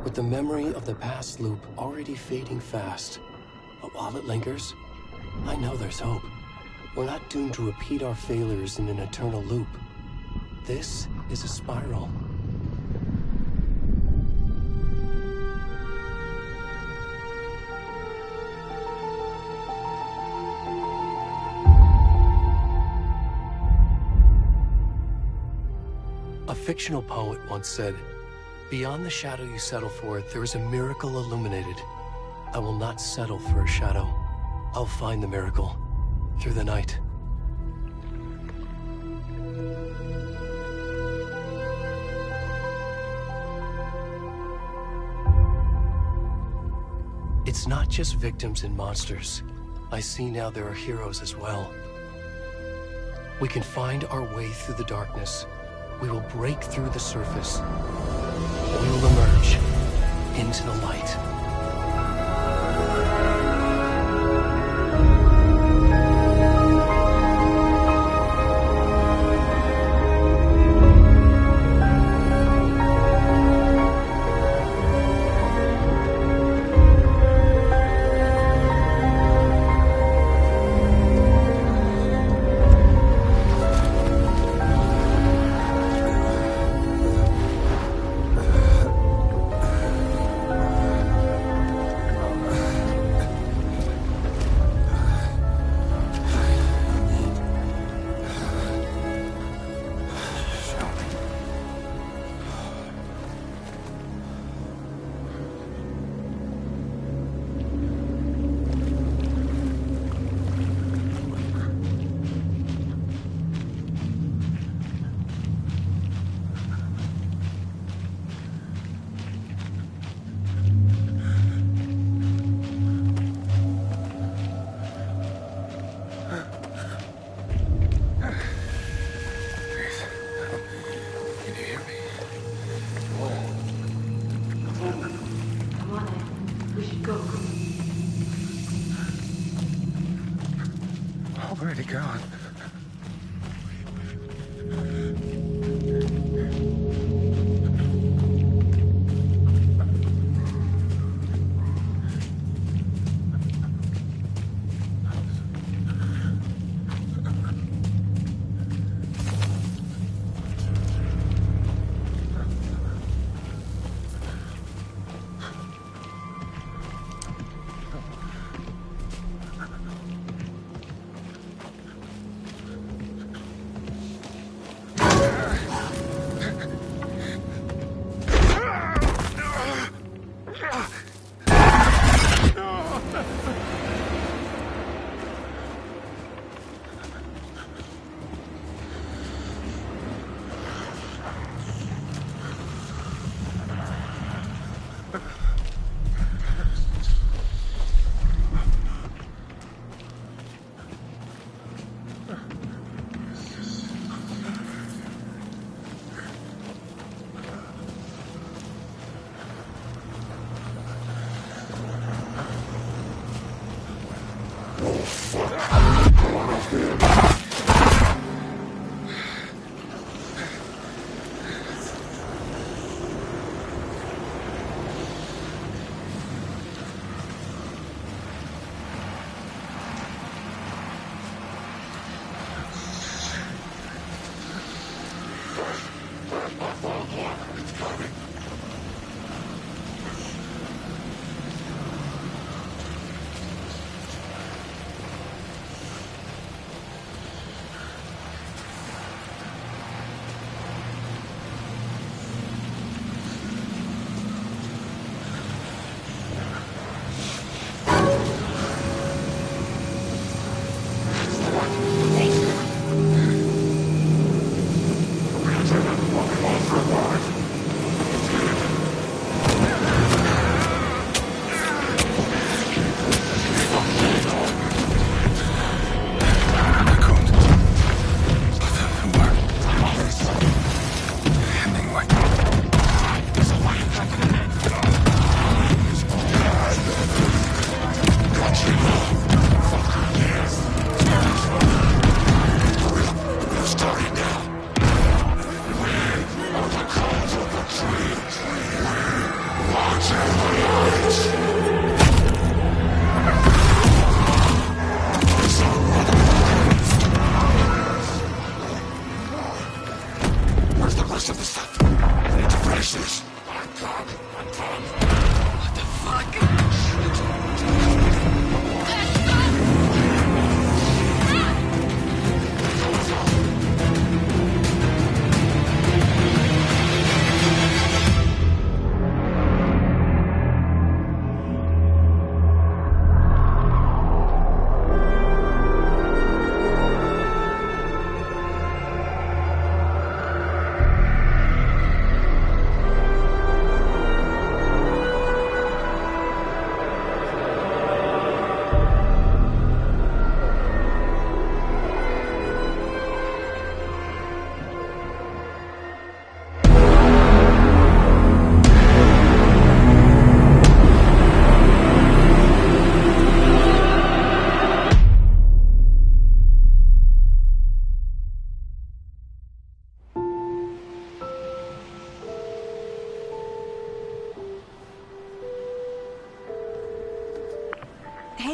With the memory of the past loop already fading fast, but while it lingers, I know there's hope. We're not doomed to repeat our failures in an eternal loop. This is a spiral. A fictional poet once said, "Beyond the shadow you settle for, there is a miracle illuminated. I will not settle for a shadow. I'll find the miracle through the night." It's not just victims and monsters. I see now there are heroes as well. We can find our way through the darkness. We will break through the surface. We will emerge into the light. Where'd he gone?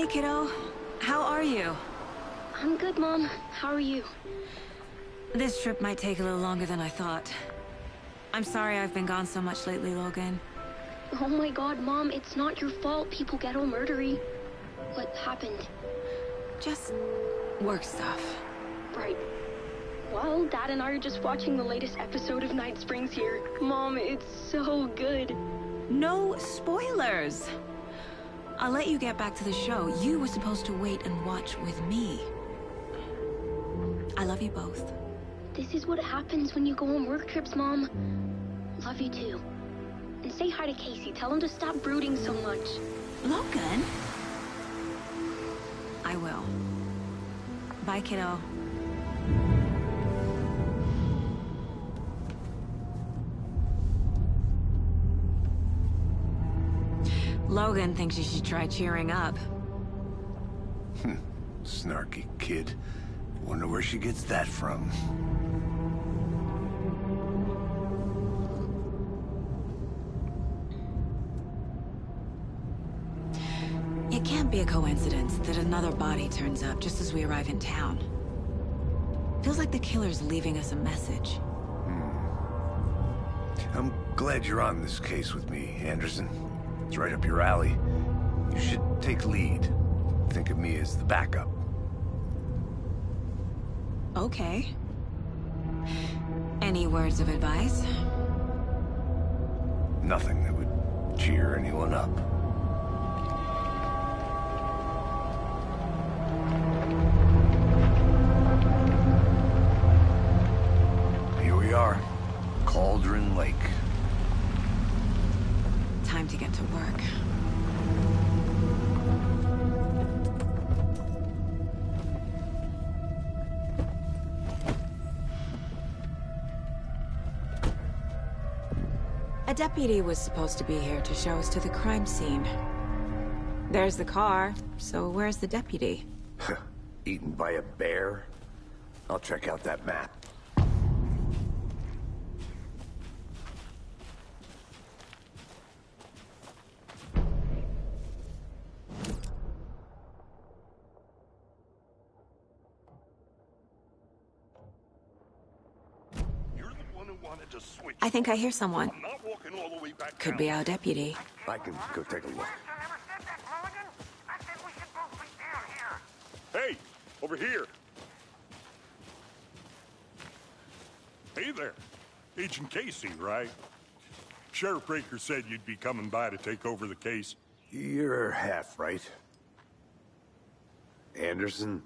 kiddo. How are you? I'm good, Mom. How are you? This trip might take a little longer than I thought. I'm sorry I've been gone so much lately, Logan. Oh my god, Mom, it's not your fault people get all murdery. What happened? Just work stuff. Right. Well, Dad and I are just watching the latest episode of Night Springs here. Mom, it's so good. No spoilers! I'll let you get back to the show. You were supposed to wait and watch with me. I love you both. This is what happens when you go on work trips, Mom. Love you too. And say hi to Casey. Tell him to stop brooding so much. Logan? I will. Bye, kiddo. Logan thinks you should try cheering up. Snarky kid. Wonder where she gets that from. It can't be a coincidence that another body turns up just as we arrive in town. Feels like the killer's leaving us a message. I'm glad you're on this case with me, Anderson. It's right up your alley. You should take lead. Think of me as the backup. Okay. Any words of advice? Nothing that would cheer anyone up. Here we are. Cauldron Lake. Time to get to work. A deputy was supposed to be here to show us to the crime scene. There's the car, so where's the deputy? Eaten by a bear? I'll check out that map. I think I hear someone. Could be our deputy. I can go take a look. Hey, over here. Hey there. Agent Casey, right? Sheriff Breaker said you'd be coming by to take over the case. You're half right. Anderson?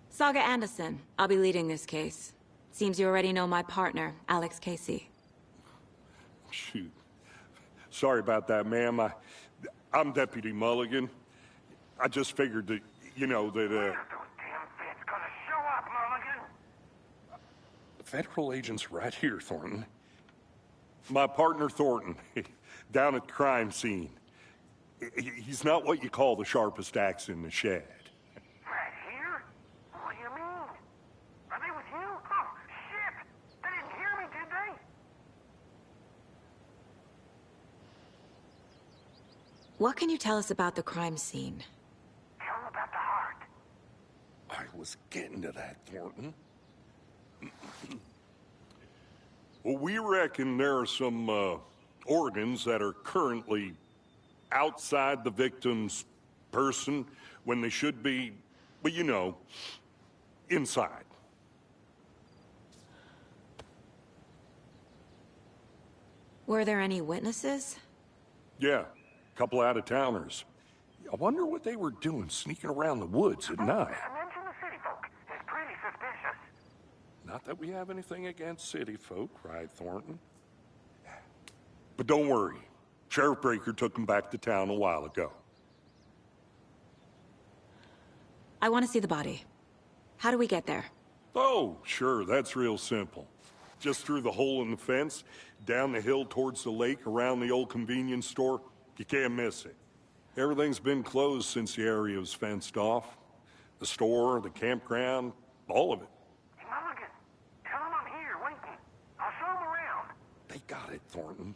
Saga Anderson. I'll be leading this case. Seems you already know my partner, Alex Casey. Shoot. Sorry about that, ma'am. I'm Deputy Mulligan. I just figured that, you know, that, Where's those damn feds gonna show up, Mulligan? The federal agent's right here, Thornton. My partner, Thornton, down at the crime scene. He's not what you call the sharpest axe in the shed. Right here? What do you mean? Are they with you? Oh, shit! They didn't hear me, did they? What can you tell us about the crime scene? Tell them about the heart. I was getting to that, Thornton. Well, we reckon there are some organs that are currently outside the victim's person when they should be, well, you know, inside. Were there any witnesses? Yeah, a couple out-of-towners. I wonder what they were doing sneaking around the woods at night. Mention the city folk. It's pretty suspicious. Not that we have anything against city folk, right, Thornton? But don't worry. Sheriff Breaker took them back to town a while ago. I want to see the body. How do we get there? Oh, sure, that's real simple. Just through the hole in the fence, down the hill towards the lake, around the old convenience store. You can't miss it. Everything's been closed since the area was fenced off. The store, the campground, all of it. Hey, Mulligan, tell them I'm here, waiting. I'll show them around. They got it, Thornton.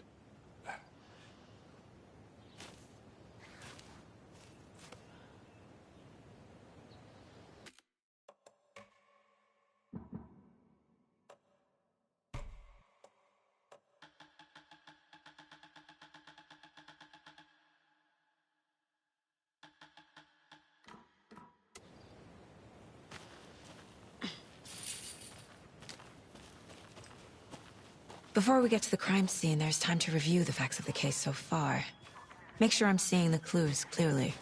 Before we get to the crime scene, there's time to review the facts of the case so far. Make sure I'm seeing the clues clearly.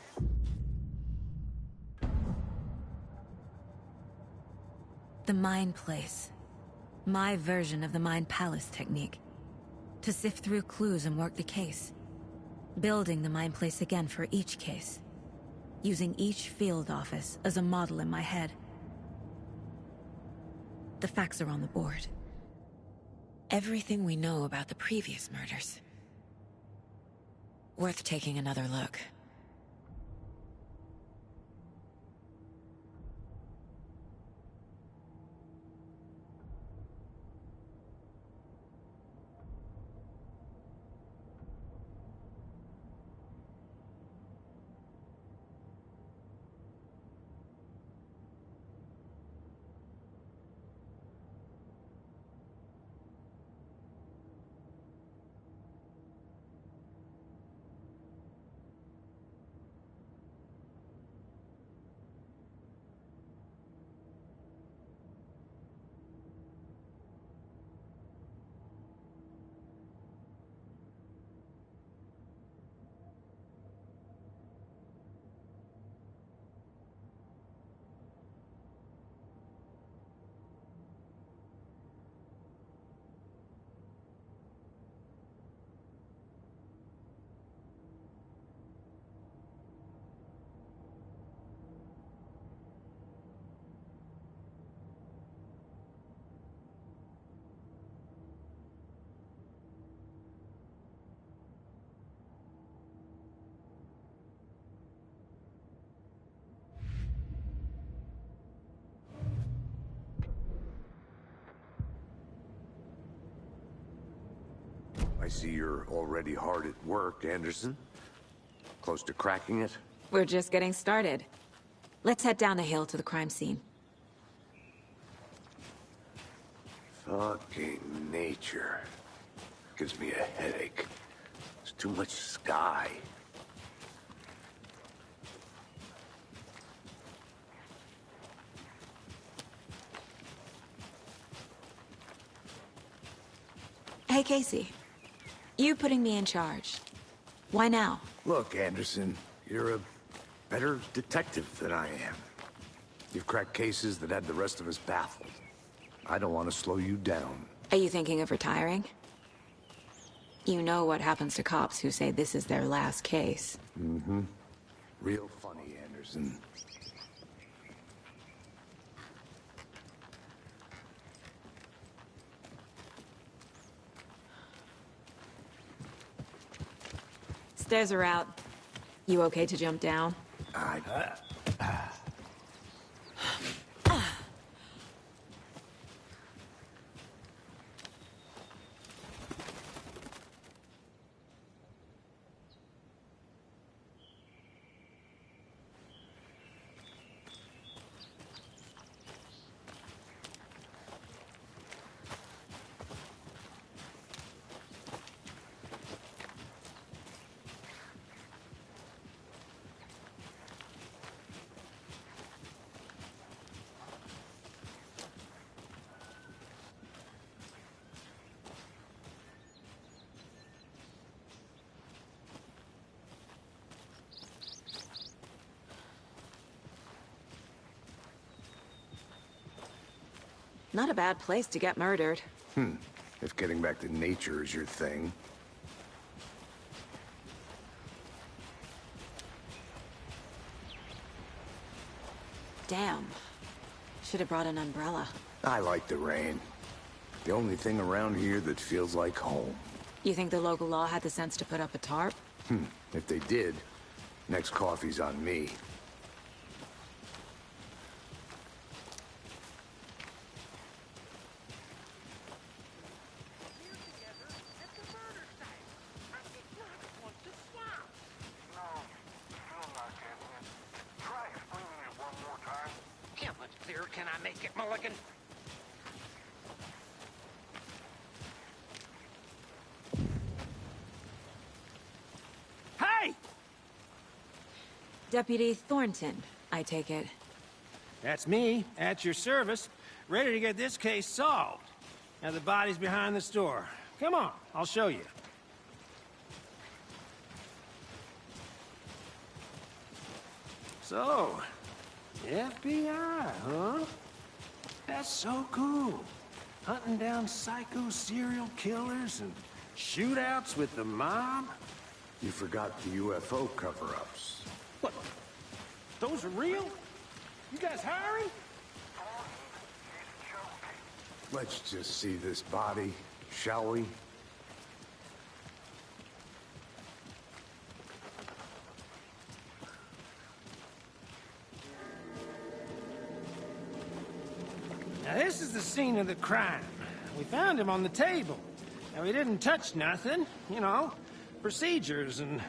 The Mind Place. My version of the Mind Palace technique. To sift through clues and work the case. Building the Mind Place again for each case. Using each field office as a model in my head. The facts are on the board. Everything we know about the previous murders. Worth taking another look. I see you're already hard at work, Anderson. Close to cracking it? We're just getting started. Let's head down the hill to the crime scene. Fucking nature. Gives me a headache. There's too much sky. Hey, Casey. You putting me in charge. Why now? Look, Anderson, you're a better detective than I am. You've cracked cases that had the rest of us baffled. I don't want to slow you down. Are you thinking of retiring? You know what happens to cops who say this is their last case. Mm-hmm. Real funny, Anderson. Stairs are out. You okay to jump down? Not a bad place to get murdered. If getting back to nature is your thing. Damn. Should have brought an umbrella. I like the rain. The only thing around here that feels like home. You think the local law had the sense to put up a tarp? If they did, next coffee's on me. Can I make it, Mulligan? Hey! Deputy Thornton, I take it. That's me, at your service, ready to get this case solved. Now the body's behind the store. Come on, I'll show you. So, FBI, huh? That's so cool. Hunting down psycho serial killers and shootouts with the mob. You forgot the UFO cover-ups. What? Those are real? You guys hiring? Let's just see this body, shall we? Now this is the scene of the crime. We found him on the table. Now we didn't touch nothing, you know, procedures and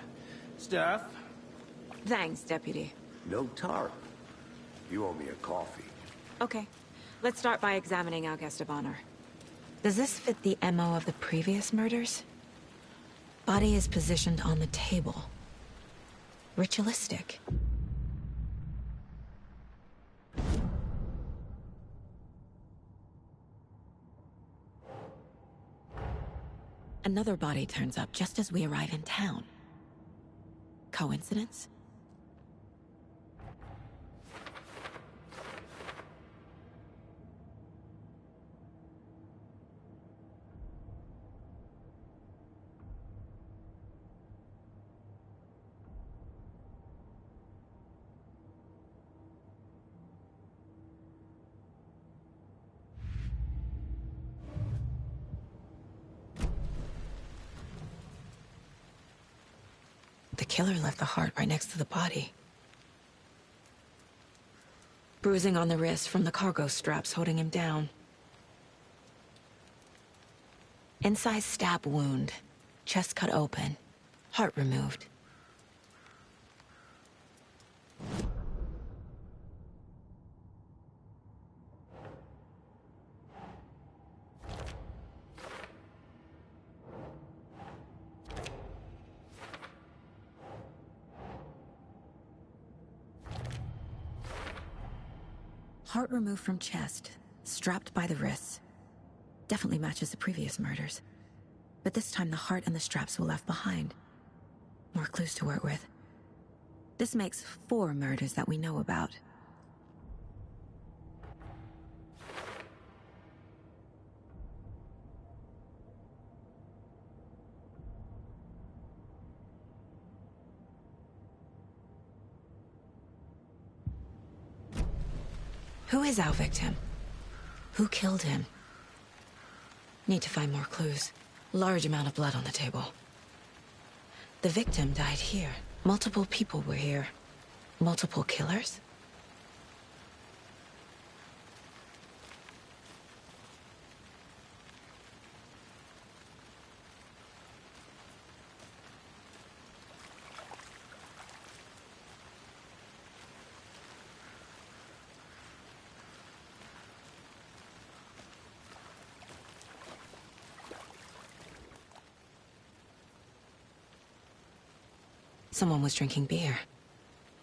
stuff. Thanks, Deputy. No tarp. You owe me a coffee. Okay. Let's start by examining our guest of honor. Does this fit the MO of the previous murders? Body is positioned on the table. Ritualistic. Another body turns up just as we arrive in town. Coincidence? The killer left the heart right next to the body. Bruising on the wrist from the cargo straps holding him down. Incised stab wound. Chest cut open. Heart removed. Heart removed from chest, strapped by the wrists. Definitely matches the previous murders. But this time the heart and the straps were left behind. More clues to work with. This makes 4 murders that we know about. Who is our victim? Who killed him? Need to find more clues. Large amount of blood on the table. The victim died here. Multiple people were here. Multiple killers? Someone was drinking beer.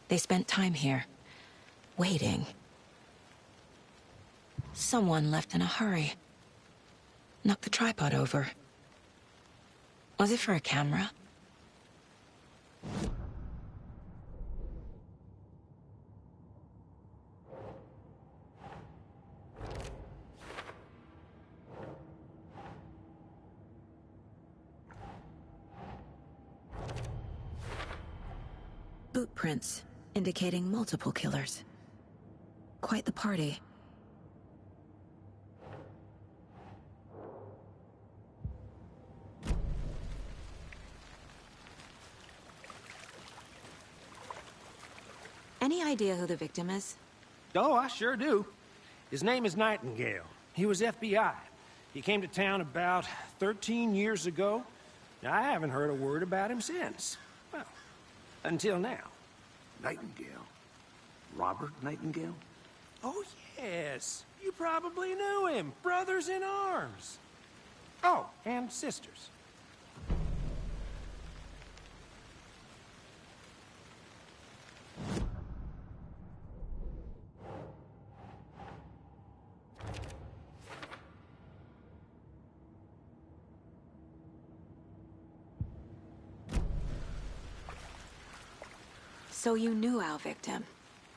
They spent time here, waiting. Someone left in a hurry. Knocked the tripod over. Was it for a camera? Boot prints, indicating multiple killers. Quite the party. Any idea who the victim is? Oh, I sure do. His name is Nightingale. He was FBI. He came to town about 13 years ago. I haven't heard a word about him since. Well, until now. Nightingale? Robert Nightingale? Oh, yes. You probably knew him. Brothers in arms. Oh, and sisters. So you knew our victim?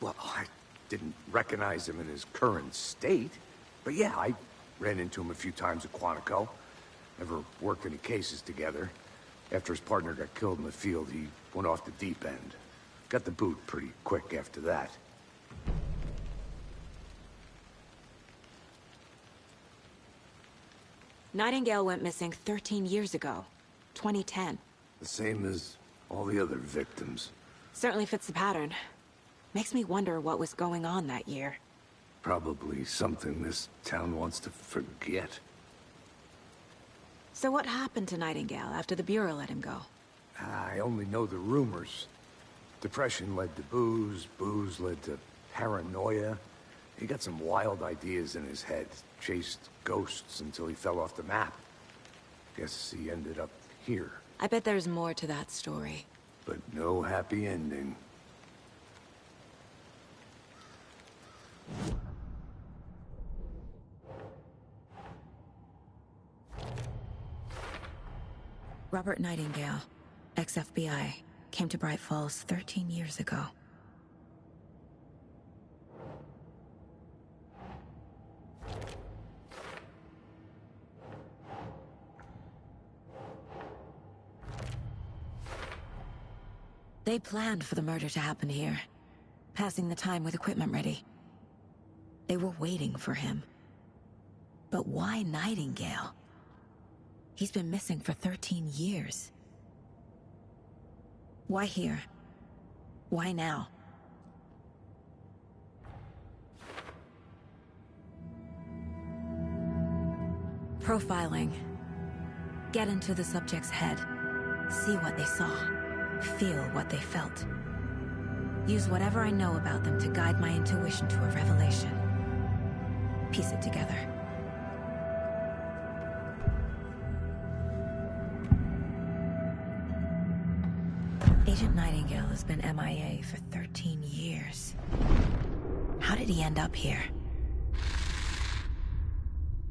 Well, I didn't recognize him in his current state. But yeah, I ran into him a few times at Quantico. Never worked any cases together. After his partner got killed in the field, he went off the deep end. Got the boot pretty quick after that. Nightingale went missing 13 years ago. 2010. The same as all the other victims. Certainly fits the pattern. Makes me wonder what was going on that year. Probably something this town wants to forget. So what happened to Nightingale after the Bureau let him go? I only know the rumors. Depression led to booze, booze led to paranoia. He got some wild ideas in his head, chased ghosts until he fell off the map. Guess he ended up here. I bet there's more to that story. But no happy ending. Robert Nightingale, ex-FBI, came to Bright Falls 13 years ago. They planned for the murder to happen here, passing the time with equipment ready. They were waiting for him. But why Nightingale? He's been missing for 13 years. Why here? Why now? Profiling. Get into the subject's head. See what they saw. Feel what they felt. Use whatever I know about them to guide my intuition to a revelation. Piece it together. Agent Nightingale has been MIA for 13 years. How did he end up here?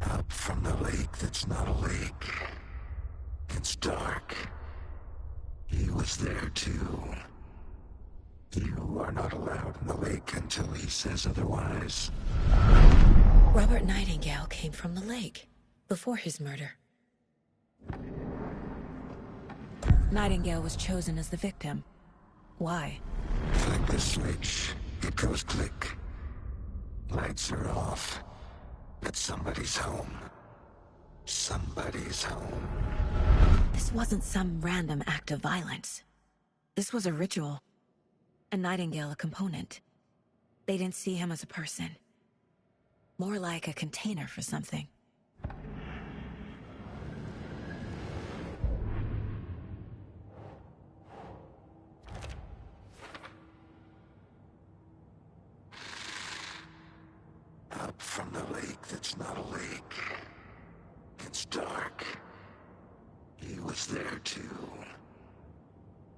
Up from the lake that's not a lake. It's dark. He was there too. You are not allowed in the lake until he says otherwise. Robert Nightingale came from the lake, before his murder. Nightingale was chosen as the victim. Why? Flick the switch, it goes click. Lights are off. But somebody's home. Somebody's home. This wasn't some random act of violence. This was a ritual. And Nightingale a component. They didn't see him as a person. More like a container for something. Up from the lake that's not a lake. It's dark. He was there too.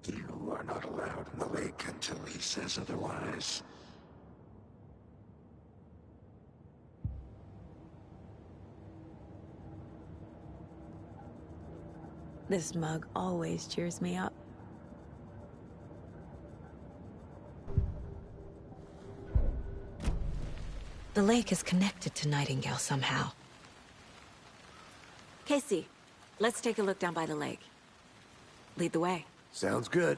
You are not allowed in the lake until he says otherwise. This mug always cheers me up. The lake is connected to Nightingale somehow. Casey, let's take a look down by the lake. Lead the way. Sounds good.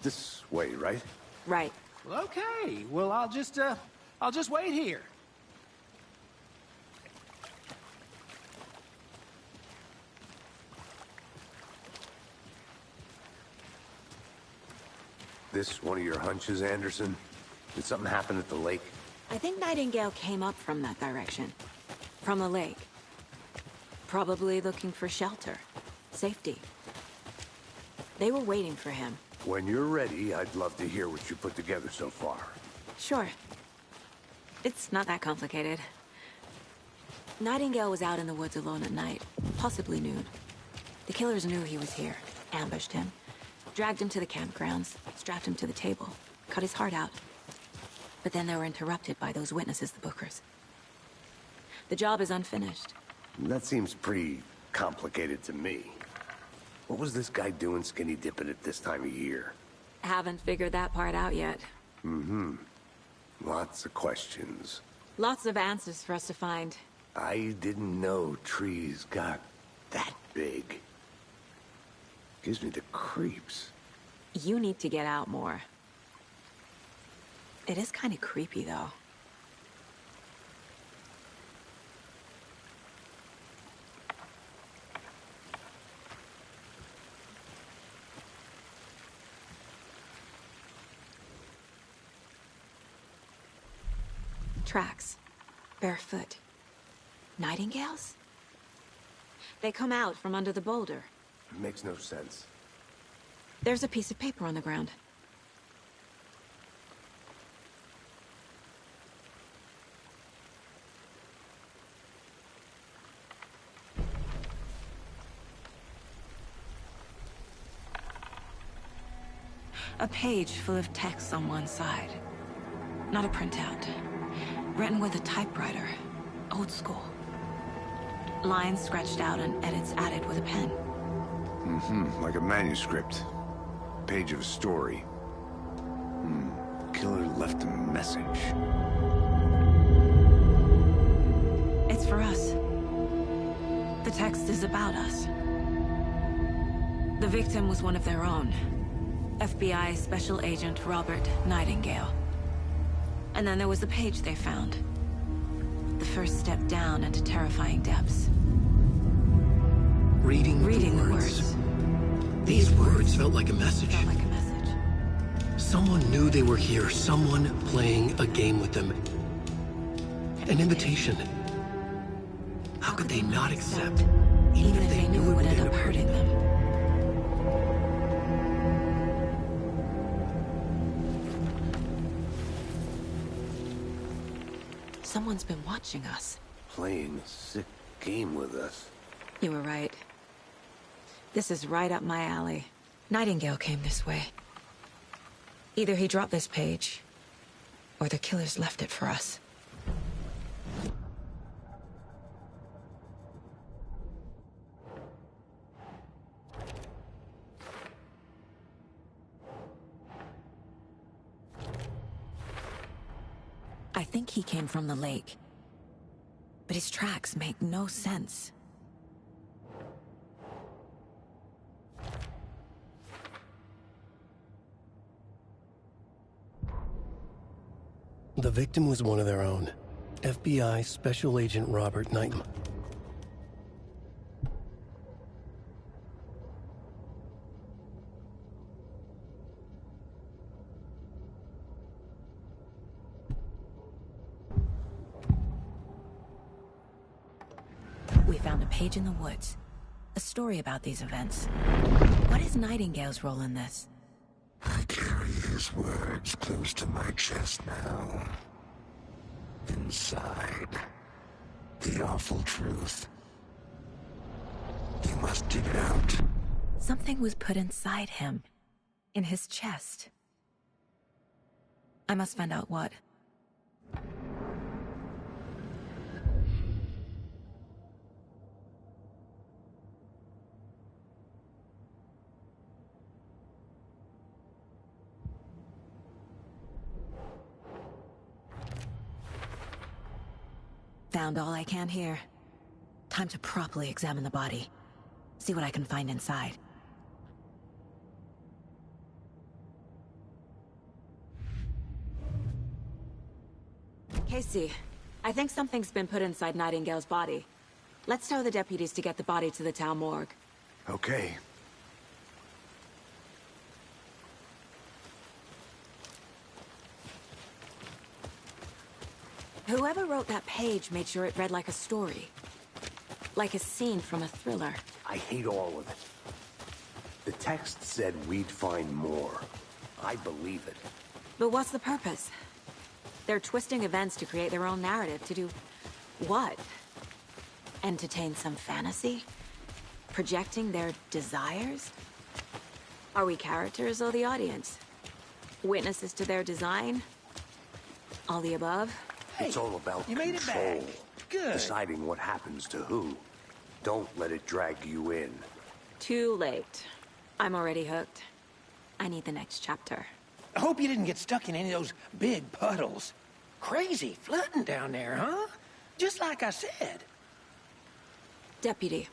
This way, right? Right. Well, okay. Well, I'll just wait here. This one of your hunches, Anderson? Did something happen at the lake? I think Nightingale came up from that direction. From the lake. Probably looking for shelter. Safety. They were waiting for him. When you're ready, I'd love to hear what you put together so far. Sure. It's not that complicated. Nightingale was out in the woods alone at night, possibly noon. The killers knew he was here, ambushed him, dragged him to the campgrounds, strapped him to the table, cut his heart out. But then they were interrupted by those witnesses, the Bookers. The job is unfinished. That seems pretty complicated to me. What was this guy doing skinny dipping at this time of year? Haven't figured that part out yet. Mm-hmm. Lots of questions. Lots of answers for us to find. I didn't know trees got that big. Gives me the creeps. You need to get out more. It is kind of creepy, though. Tracks. Barefoot. Nightingales? They come out from under the boulder. It makes no sense. There's a piece of paper on the ground. A page full of text on one side. Not a printout. Written with a typewriter. Old school. Lines scratched out and edits added with a pen. Mm-hmm, like a manuscript. Page of a story. Killer left a message. It's for us. The text is about us. The victim was one of their own. FBI Special Agent Robert Nightingale. And then there was the page they found. The first step down into terrifying depths. Reading the words. These words felt like a message. Felt like a message. Someone knew they were here. Someone playing a game with them. An invitation. How could they not accept, even if they knew it would end up hurting them? Someone's been watching us. Playing a sick game with us. You were right. This is right up my alley. Nightingale came this way. Either he dropped this page, or the killers left it for us. I think he came from the lake. But his tracks make no sense. The victim was one of their own. FBI Special Agent Robert Nightingale. We found a page in the woods. A story about these events. What is Nightingale's role in this? I carry his words close to my chest now. Inside, the awful truth. You must dig it out. Something was put inside him. In his chest. I must find out what. Found all I can here. Time to properly examine the body. See what I can find inside. Casey, I think something's been put inside Nightingale's body. Let's tell the deputies to get the body to the town morgue. Okay. Whoever wrote that page made sure it read like a story. Like a scene from a thriller. I hate all of it. The text said we'd find more. I believe it. But what's the purpose? They're twisting events to create their own narrative. To do what? Entertain some fantasy? Projecting their desires? Are we characters or the audience? Witnesses to their design? All the above? It's all about you made it control. back. Good. Deciding what happens to who. Don't let it drag you in. Too late. I'm already hooked. I need the next chapter. I hope you didn't get stuck in any of those big puddles. Crazy flooding down there, huh? Just like I said. Deputy,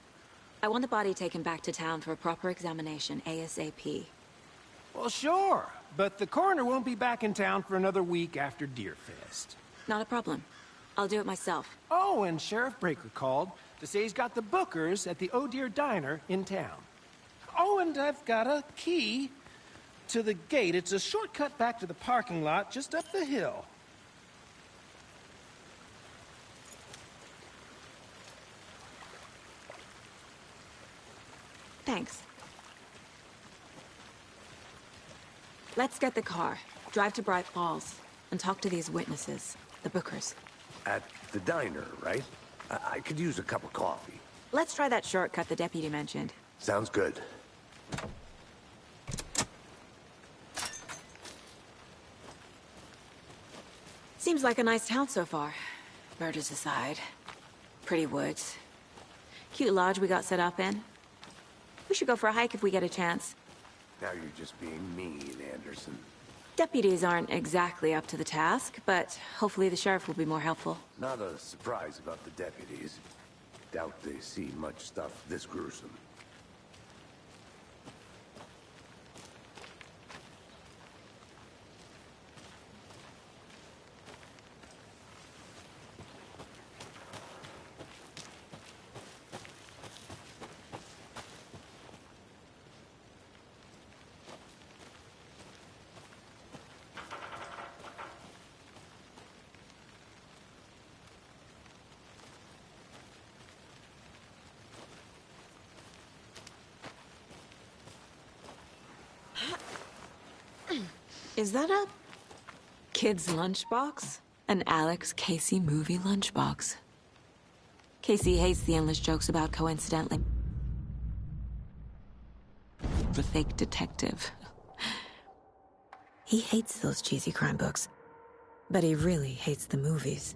I want the body taken back to town for a proper examination, ASAP. Well, sure, but the coroner won't be back in town for another week after Deerfest. Not a problem. I'll do it myself. Oh, and Sheriff Breaker called to say he's got the Bookers at the Oh Deer Diner in town. Oh, and I've got a key to the gate. It's a shortcut back to the parking lot just up the hill. Thanks. Let's get the car, drive to Bright Falls, and talk to these witnesses, the Bookers. At the diner, right? I could use a cup of coffee. Let's try that shortcut the deputy mentioned. Sounds good. Seems like a nice town so far. Murders aside. Pretty woods. Cute lodge we got set up in. We should go for a hike if we get a chance. Now you're just being mean, Anderson. Deputies aren't exactly up to the task, but hopefully the sheriff will be more helpful. Not a surprise about the deputies. Doubt they see much stuff this gruesome. Is that a kid's lunchbox? An Alex Casey movie lunchbox. Casey hates the endless jokes about coincidentally the fake detective. He hates those cheesy crime books, but he really hates the movies.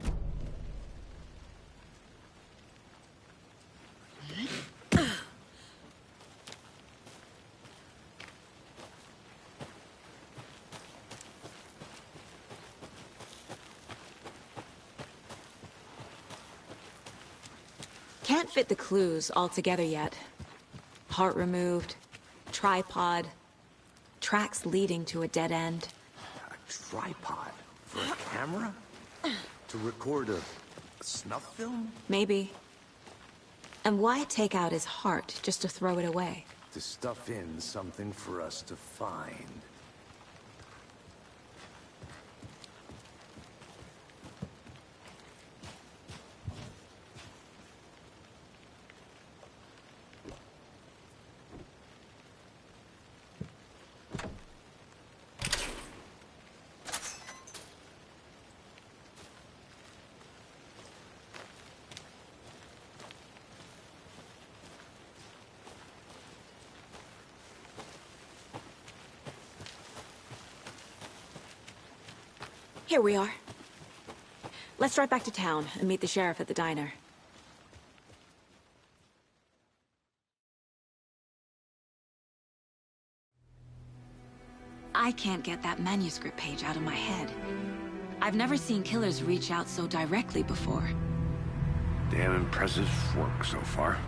Can't fit the clues all together yet. Heart removed, tripod, tracks leading to a dead end. A tripod? For a camera? To record a snuff film? Maybe. And why take out his heart just to throw it away? To stuff in something for us to find. Here we are. Let's drive back to town and meet the sheriff at the diner. I can't get that manuscript page out of my head. I've never seen killers reach out so directly before. Damn impressive work so far.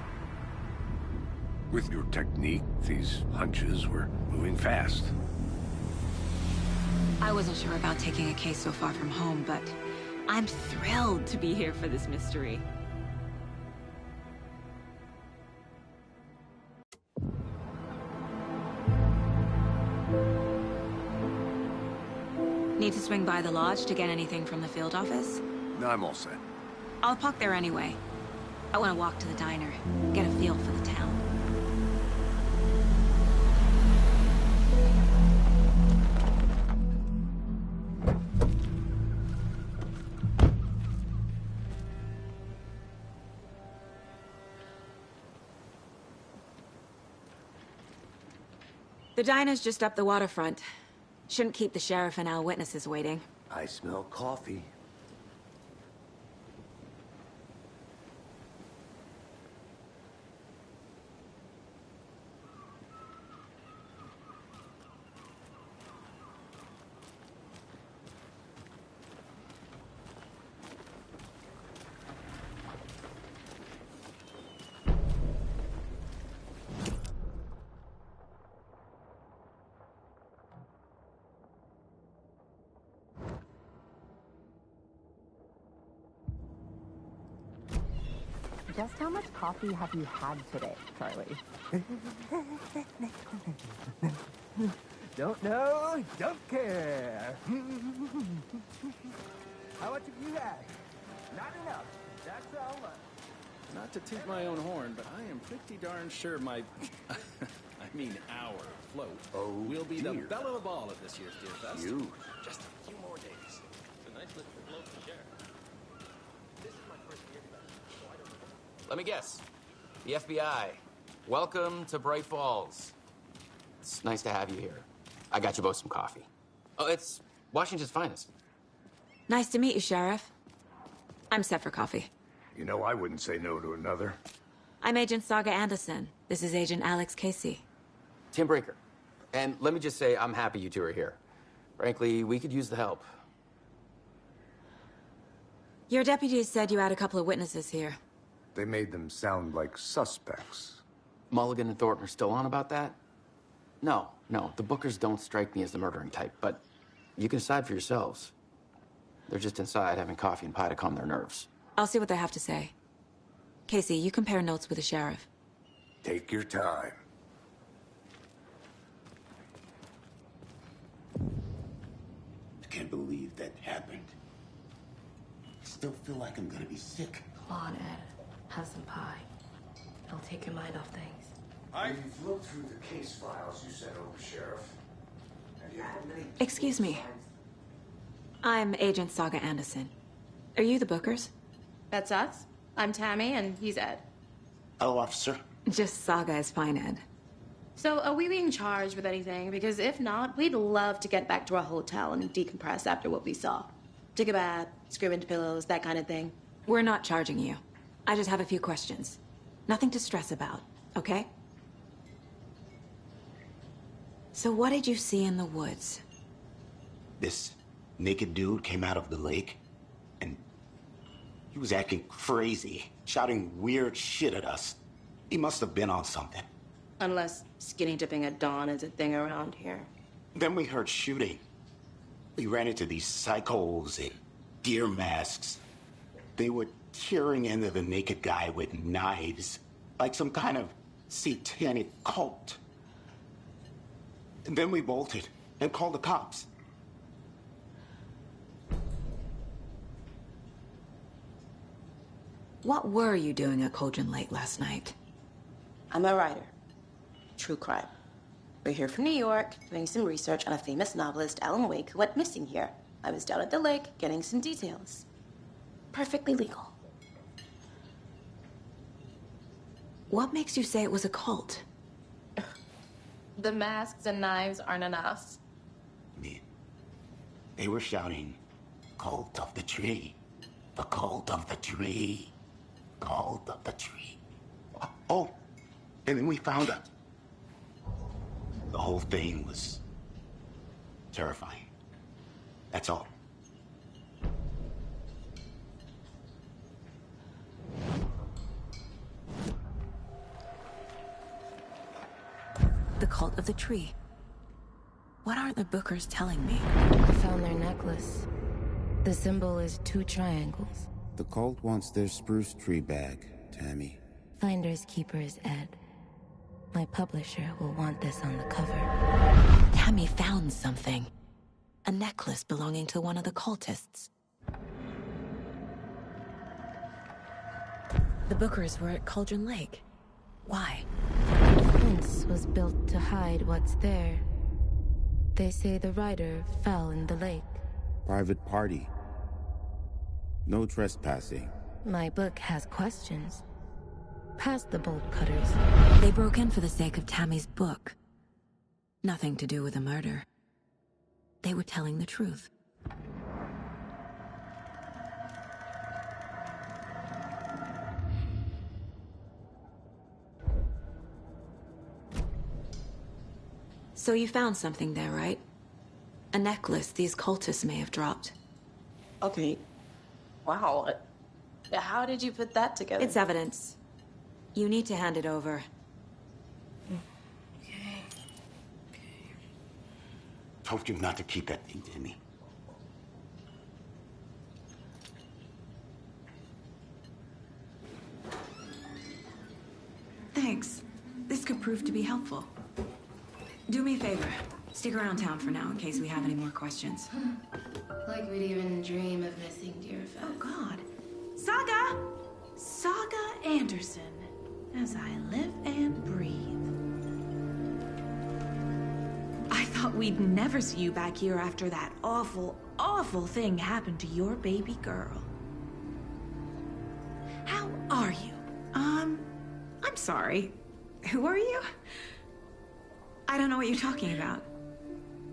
With your technique, these hunches were moving fast. I wasn't sure about taking a case so far from home, but I'm thrilled to be here for this mystery. Need to swing by the lodge to get anything from the field office? No, I'm all set. I'll park there anyway. I want to walk to the diner, get a feel for the town. The diner's just up the waterfront. Shouldn't keep the sheriff and our witnesses waiting. I smell coffee. just how much coffee have you had today, Charlie? Don't know, don't care. How much have you had? Not enough. That's all. Not to toot my own horn, but I am pretty darn sure my... I mean our float will be the belle of the ball at this year's Deer Fest. You. Just a few more days. It's a nice little float to share. This is my first year back, so I don't know. Let me guess. The FBI. Welcome to Bright Falls. It's nice to have you here. I got you both some coffee. Oh, it's Washington's finest. Nice to meet you, Sheriff. I'm set for coffee. You know, I wouldn't say no to another. I'm Agent Saga Anderson. This is Agent Alex Casey. Tim Breaker. And let me just say, I'm happy you two are here. Frankly, we could use the help. Your deputies said you had a couple of witnesses here. They made them sound like suspects. Mulligan and Thornton are still on about that? No, the Bookers don't strike me as the murdering type, but you can decide for yourselves. They're just inside having coffee and pie to calm their nerves. I'll see what they have to say. Casey, you compare notes with the sheriff. Take your time. I can't believe that happened. I still feel like I'm gonna be sick. Come on, Ed. Have some pie. It'll take your mind off things. We've looked through the case files you sent over, Sheriff. Have you had many... Excuse me. I'm Agent Saga Anderson. Are you the Bookers? That's us. I'm Tammy, and he's Ed. Hello, officer. Just Saga is fine, Ed. So, are we being charged with anything? Because if not, we'd love to get back to our hotel and decompress after what we saw. Take a bath, scream into pillows, that kind of thing. We're not charging you. I just have a few questions. Nothing to stress about, okay? So what did you see in the woods? This naked dude came out of the lake, and he was acting crazy, shouting weird shit at us. He must have been on something. Unless skinny dipping at dawn is a thing around here. Then we heard shooting. We ran into these psychos in deer masks. They were tearing into the naked guy with knives, like some kind of satanic cult. And then we bolted and called the cops. What were you doing at Cauldron Lake last night? I'm a writer. True crime. We're here from New York, doing some research on a famous novelist, Alan Wake, who went missing here. I was down at the lake, getting some details. Perfectly legal. What makes you say it was a cult? The masks and knives aren't enough. I mean, they were shouting, "Cult of the tree. The cult of the tree. Cult of the tree." Oh, and then we found her. The whole thing was terrifying. That's all. The cult of the tree. What aren't the Bookers telling me? I found their necklace. The symbol is 2 triangles. The cult wants their spruce tree back, Tammy. Finders keepers, Ed. My publisher will want this on the cover. Tammy found something. A necklace belonging to one of the cultists. The Bookers were at Cauldron Lake. Why? The fence was built to hide what's there. They say the rider fell in the lake. Private party. No trespassing. My book has questions. Past the bolt cutters. They broke in for the sake of Tammy's book. Nothing to do with a murder. They were telling the truth. So you found something there, right? A necklace these cultists may have dropped. Okay. Wow. How did you put that together? It's evidence. You need to hand it over. Okay. Told you not to keep that thing to me. helpful. Do me a favor. Stick around town for now in case we have any more questions. Like we'd even dream of missing Deerfest. Oh, God. Saga! Saga Anderson. As I live and breathe. I thought we'd never see you back here after that awful, awful thing happened to your baby girl. How are you? I'm sorry. Who are you? I don't know what you're talking about.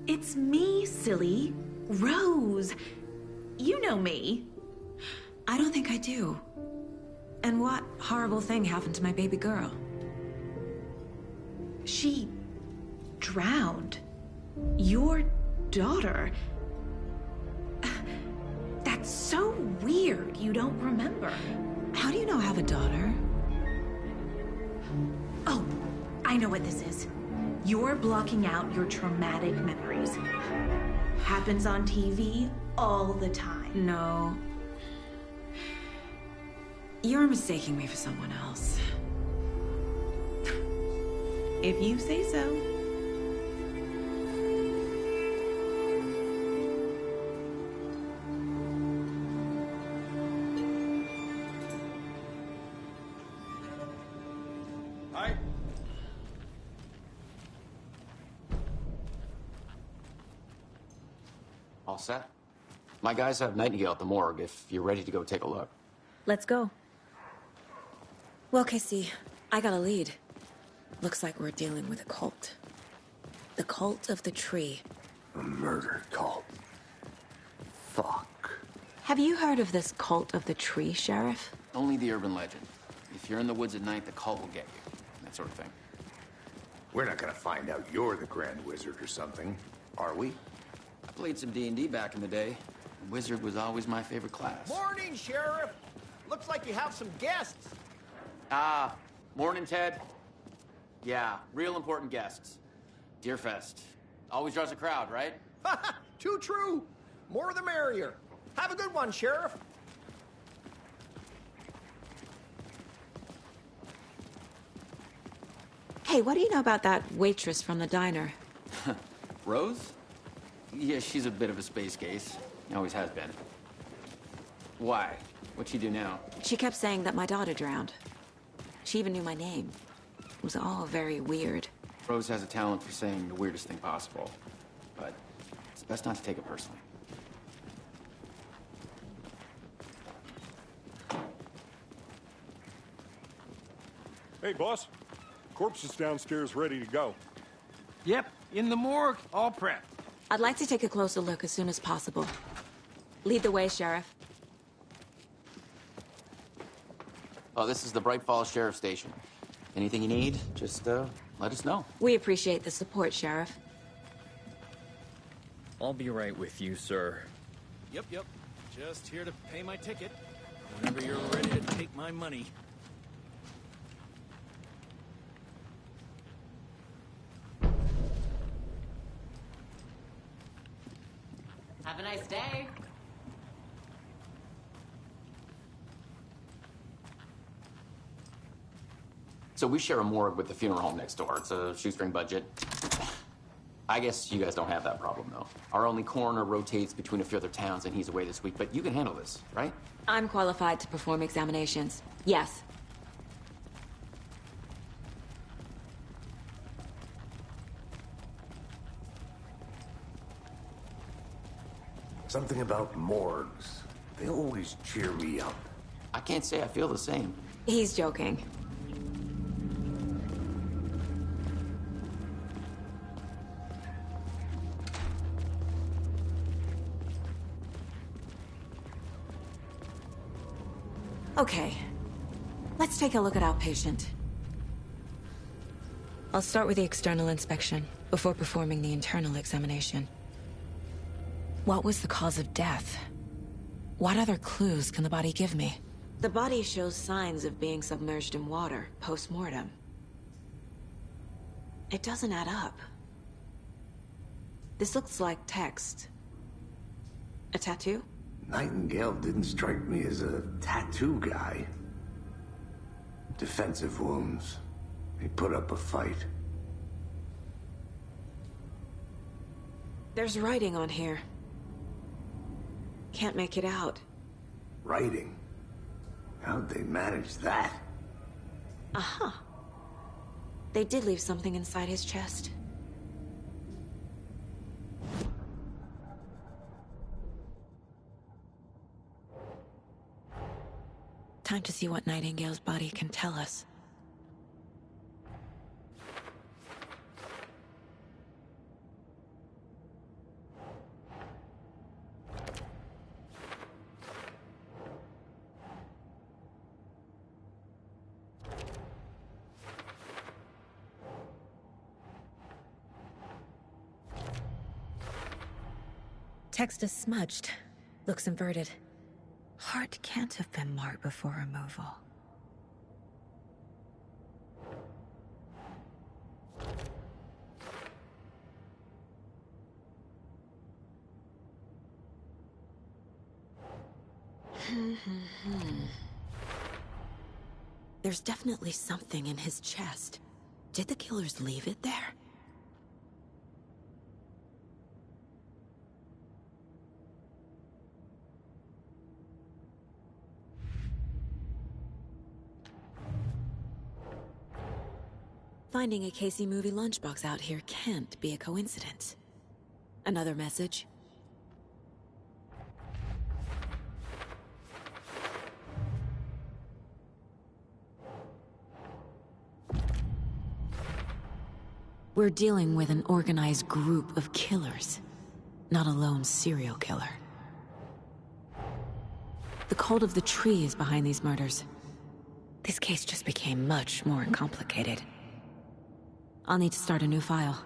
It's me, silly. Rose. You know me. I don't think I do. And what horrible thing happened to my baby girl? She drowned. Your daughter. That's so weird you don't remember. How do you know I have a daughter? Oh, I know what this is. You're blocking out your traumatic memories. Happens on TV all the time. No. You're mistaking me for someone else. If you say so. Hi. All set? My guys have Nightingale at the morgue if you're ready to go take a look. Let's go. Well, Casey, I got a lead. Looks like we're dealing with a cult. The cult of the tree. A murder cult. Fuck. Have you heard of this cult of the tree, Sheriff? Only the urban legend. If you're in the woods at night, the cult will get you. That sort of thing. We're not gonna find out you're the Grand Wizard or something, are we? I played some D&D back in the day. Wizard was always my favorite class. Morning, Sheriff. Looks like you have some guests. Ah, morning, Ted. Yeah, real important guests. Deerfest. Always draws a crowd, right? Too true. More the merrier. Have a good one, Sheriff. Hey, what do you know about that waitress from the diner? Rose? Yeah, she's a bit of a space case. Always has been. Why? What'd she do now? She kept saying that my daughter drowned. She even knew my name. It was all very weird. Rose has a talent for saying the weirdest thing possible. But it's best not to take it personally. Hey, boss. Corpse is downstairs ready to go. Yep, in the morgue, all prepped. I'd like to take a closer look as soon as possible. Lead the way, Sheriff. Oh, this is the Bright Falls Sheriff Station. Anything you need, just let us know. We appreciate the support, Sheriff. I'll be right with you, sir. Yep. Just here to pay my ticket. Whenever you're ready to take my money. Have a nice day. So we share a morgue with the funeral home next door. It's a shoestring budget. I guess you guys don't have that problem, though. Our only coroner rotates between a few other towns, and he's away this week. But you can handle this, right? I'm qualified to perform examinations. Yes. Something about morgues. They always cheer me up. I can't say I feel the same. He's joking. Okay, let's take a look at our patient. I'll start with the external inspection before performing the internal examination. What was the cause of death? What other clues can the body give me? The body shows signs of being submerged in water post-mortem. It doesn't add up. This looks like text. A tattoo? Nightingale didn't strike me as a tattoo guy. Defensive wounds. He put up a fight. There's writing on here. Can't make it out. Writing? How'd they manage that? Uh-huh. They did leave something inside his chest. Time to see what Nightingale's body can tell us. Text is smudged. Looks inverted. Heart can't have been marked before removal. There's definitely something in his chest. Did the killers leave it there? Finding a Casey movie lunchbox out here can't be a coincidence. Another message? We're dealing with an organized group of killers, not a lone serial killer. The cult of the tree is behind these murders. This case just became much more complicated. I'll need to start a new file.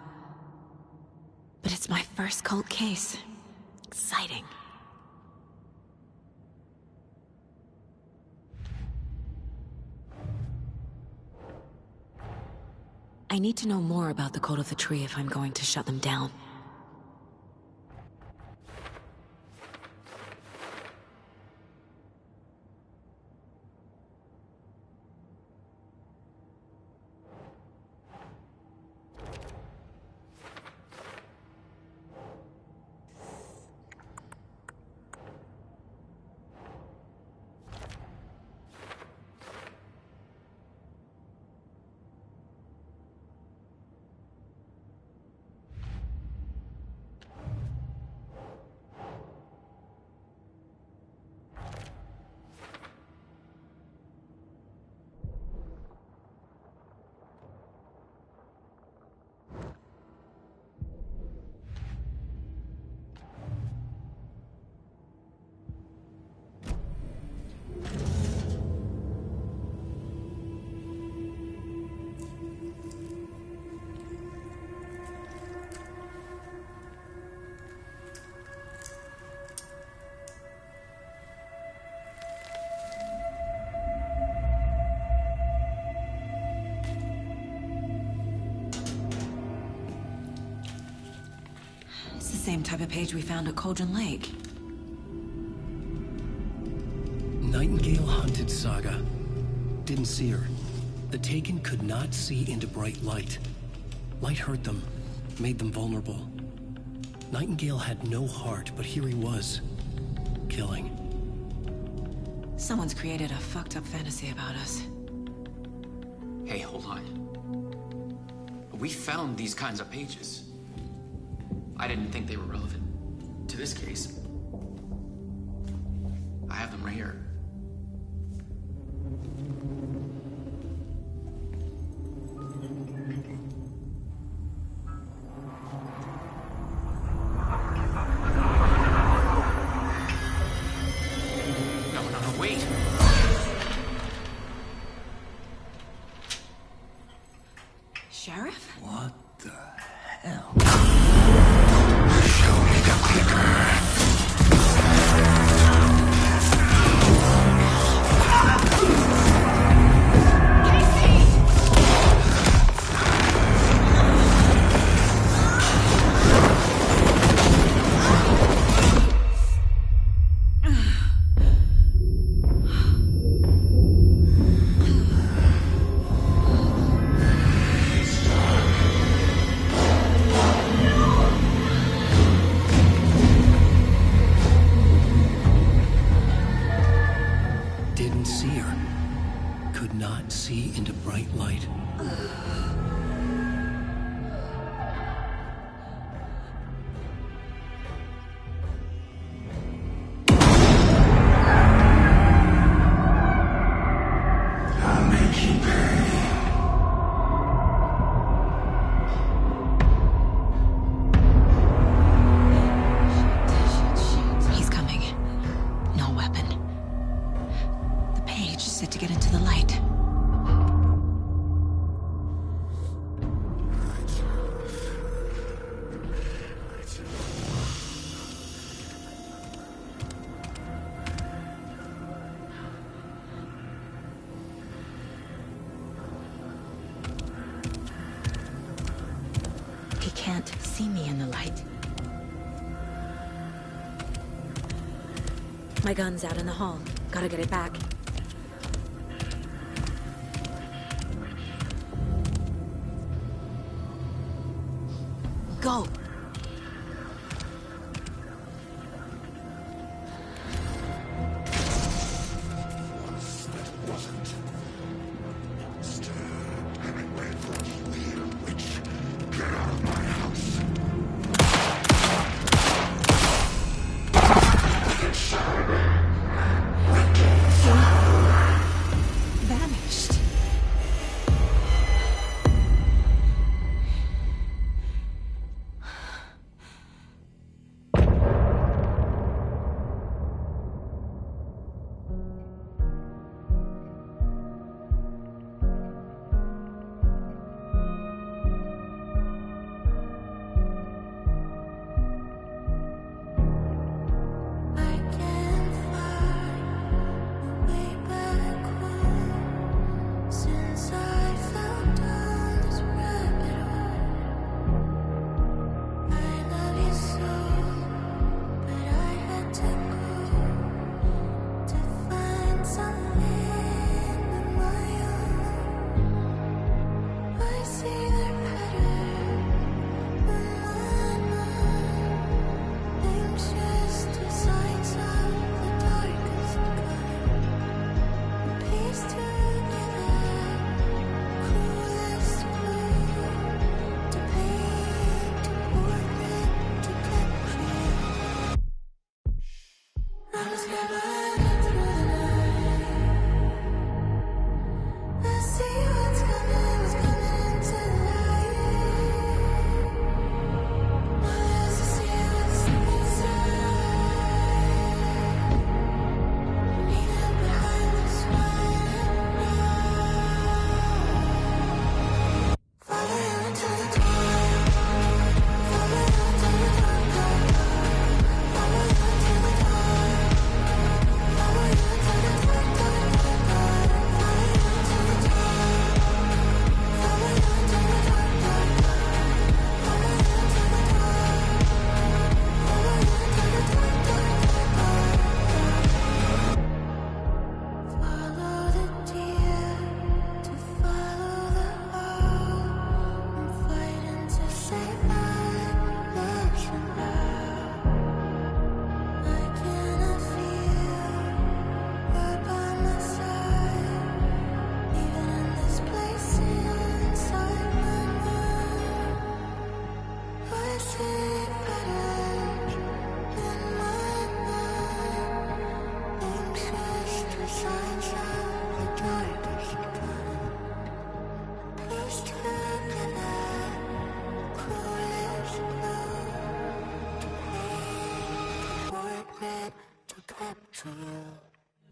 But it's my first cult case. Exciting. I need to know more about the Cult of the Tree if I'm going to shut them down. Same type of page we found at Cauldron Lake. Nightingale hunted Saga. Didn't see her. The Taken could not see into bright light. Light hurt them, made them vulnerable. Nightingale had no heart, but here he was, killing. Someone's created a fucked up fantasy about us. Hey, hold on. We found these kinds of pages. I didn't think they were relevant to this case. I have them right here. No, wait. Sheriff? What the hell? can't see me in the light. My gun's out in the hall. Gotta get it back. Go! Vanished. Since I fell down this rabbit hole, I love you so, but I had to go to find something of my own. I see the pattern in my mind, anxious designs of the darkest kind, piece together. Coolest blue to paint a portrait to capture. I'm a scabbard through the night. I see what's coming into the light. My eyes to see what's inside. Even behind the smile. Follow you into the dark. Follow you into the dark, dark, dark. Follow you into the dark. Follow you into the dark, dark, dark, dark. Follow you into the dark. Follow you into the dark, dark, dark. Follow you into the dark. Follow you into the dark, dark, dark, dark. Follow the deer to follow the hole. I'm fighting to save my legs and now. I cannot feel you're by my side, even in this place inside my mind. I see patterns in my mind, anxious designs of the darkest kind. Piece together, coolest blue to paint a portrait to capture you.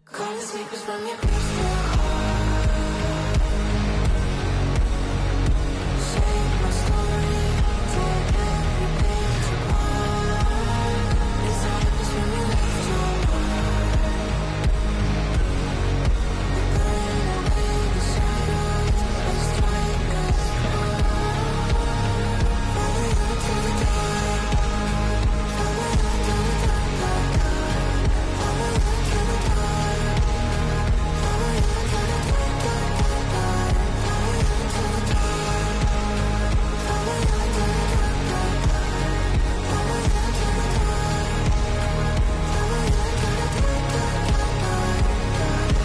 Calling sleepers from your crystal heart. Shake my story, take every page apart. These eyes from your left your heart. We're burning away the shadows that strike us apart. Follow you into the dark. Follow you into the dark, dark, dark. Follow you into the dark. Follow you into the dark, dark, dark, dark. Follow you into the dark. Follow you into the dark, dark, dark. Follow you into the dark. Follow you into the dark, dark, dark, dark.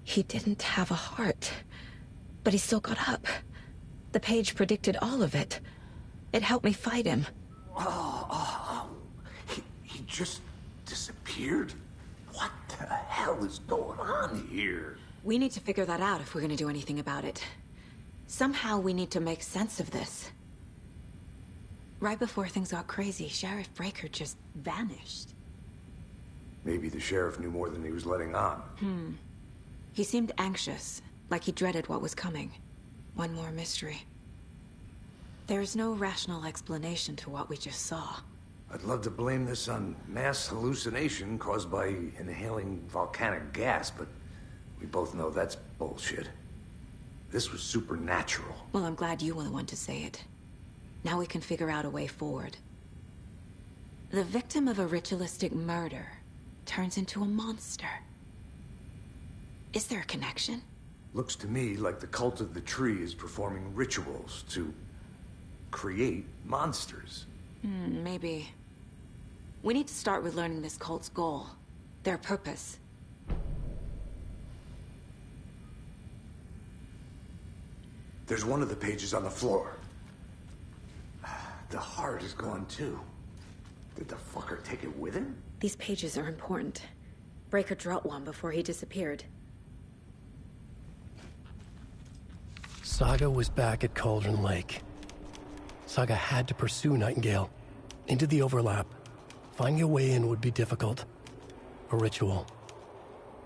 He didn't have a heart, but he still got up. The page predicted all of it. It helped me fight him. He just disappeared? What the hell is going on here? We need to figure that out if we're gonna do anything about it. Somehow we need to make sense of this. Right before things got crazy, Sheriff Breaker just vanished. Maybe the sheriff knew more than he was letting on. He seemed anxious, like he dreaded what was coming. One more mystery. There is no rational explanation to what we just saw. I'd love to blame this on mass hallucination caused by inhaling volcanic gas, but we both know that's bullshit. This was supernatural. Well, I'm glad you were the one to say it. Now we can figure out a way forward. The victim of a ritualistic murder turns into a monster. Is there a connection? Looks to me like the cult of the tree is performing rituals to create monsters. Maybe. We need to start with learning this cult's goal, their purpose. There's one of the pages on the floor. The heart is gone too. Did the fucker take it with him? These pages are important. Breaker dropped one before he disappeared. Saga was back at Cauldron Lake. Saga had to pursue Nightingale. Into the overlap. Finding a way in would be difficult. A ritual.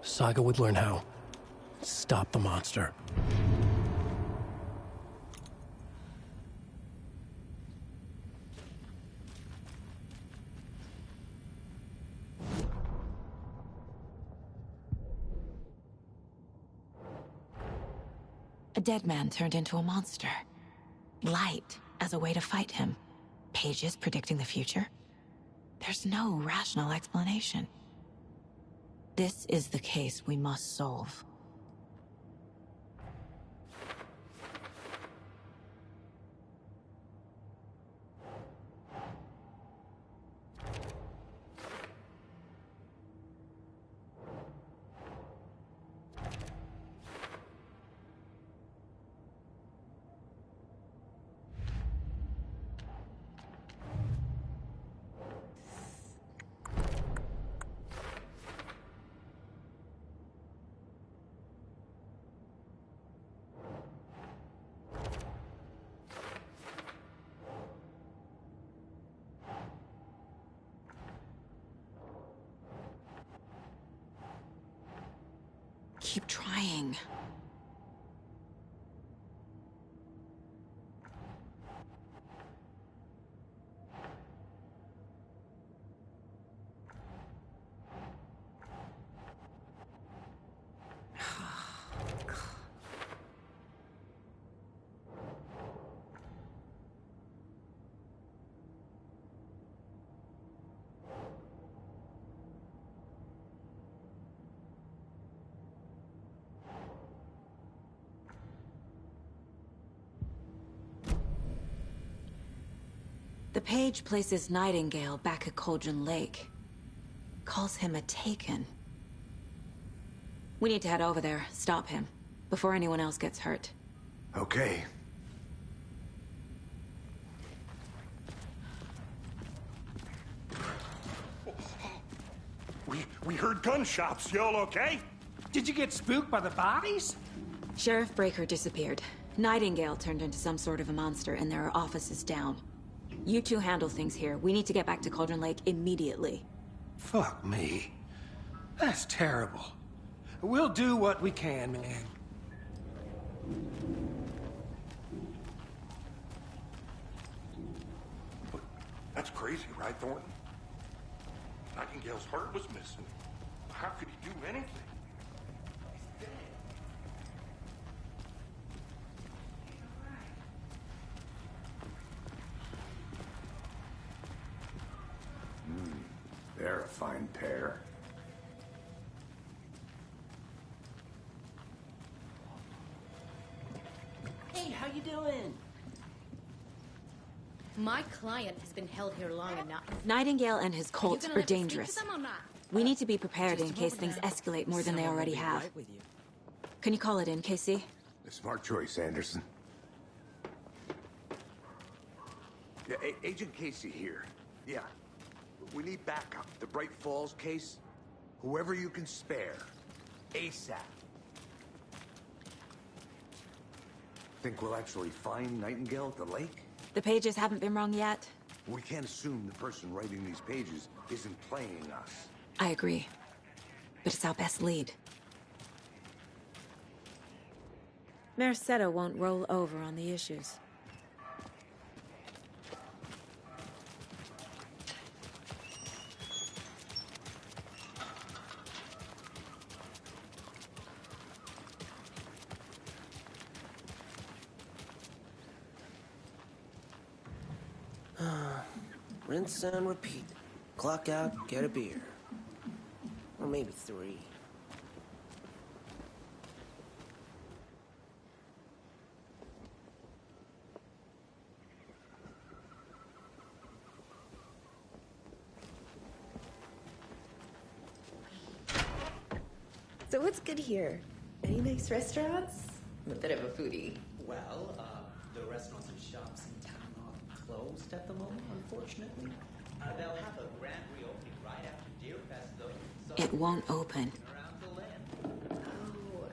Saga would learn how. Stop the monster. A dead man turned into a monster. Light as a way to fight him. Pages predicting the future. There's no rational explanation. This is the case we must solve. Keep trying. The page places Nightingale back at Cauldron Lake. Calls him a Taken. We need to head over there, stop him, before anyone else gets hurt. Okay. We heard gunshots. Y'all okay? Did you get spooked by the bodies? Sheriff Breaker disappeared. Nightingale turned into some sort of a monster, and there are offices down. You two handle things here. We need to get back to Cauldron Lake immediately. Fuck me. That's terrible. We'll do what we can, man. But that's crazy, right, Thornton? Nightingale's heart was missing. How could he do anything? He's dead. They're a fine pair. Hey, how you doing? My client has been held here long enough. Nightingale and his You cult gonna are let me speak dangerous. to them or not? We need to be prepared in case things escalate more than they already have. Can you call it in, Casey? A smart choice, Anderson. Yeah, Agent Casey here. Yeah. We need backup. The Bright Falls case. Whoever you can spare. ASAP. Think we'll actually find Nightingale at the lake? The pages haven't been wrong yet. We can't assume the person writing these pages isn't playing us. I agree. But it's our best lead. Mercedo won't roll over on the issues. Rinse and repeat. Clock out, get a beer. Or maybe 3. So what's good here? Any nice restaurants? I'm a bit of a foodie. Well, the restaurants and shops in town are closed at the moment, unfortunately. They'll have a grand reopening right after Deer Fest, though. So It won't open. around the land. Oh,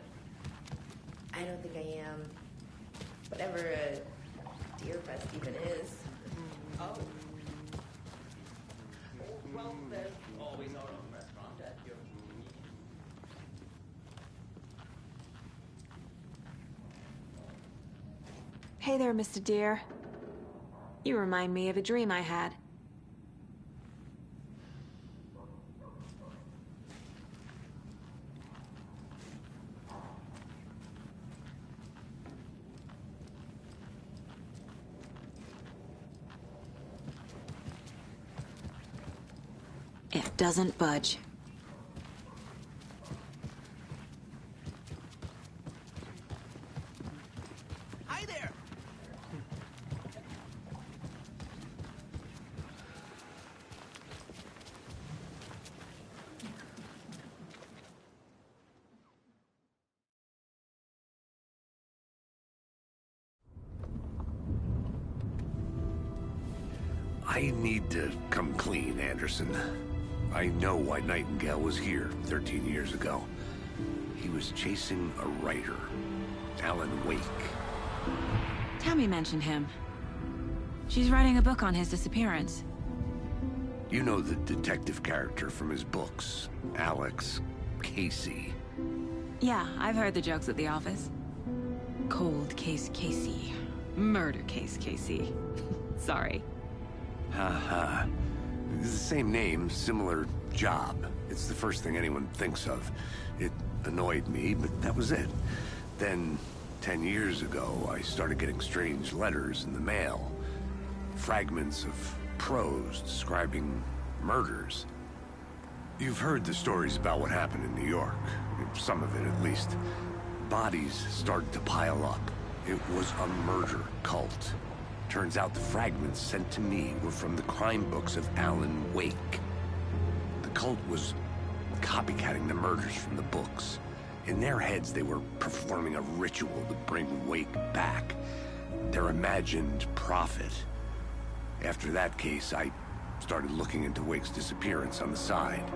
I don't think I am. Whatever a Deer Fest even is. Oh. Well, there's always our own restaurant at your Hey there, Mr. Deer. You remind me of a dream I had. It doesn't budge. Hi there! I need to come clean, Anderson. I know why Nightingale was here 13 years ago. He was chasing a writer, Alan Wake. Tammy mentioned him. She's writing a book on his disappearance. You know the detective character from his books, Alex Casey. Yeah, I've heard the jokes at the office. Cold case Casey. Murder case Casey. Sorry. Haha. It's the same name, similar job. It's the first thing anyone thinks of. It annoyed me, but that was it. Then, 10 years ago, I started getting strange letters in the mail. Fragments of prose describing murders. You've heard the stories about what happened in New York. Some of it, at least. Bodies started to pile up. It was a murder cult. Turns out the fragments sent to me were from the crime books of Alan Wake. The cult was copycatting the murders from the books. In their heads, they were performing a ritual to bring Wake back. Their imagined prophet. After that case, I started looking into Wake's disappearance on the side.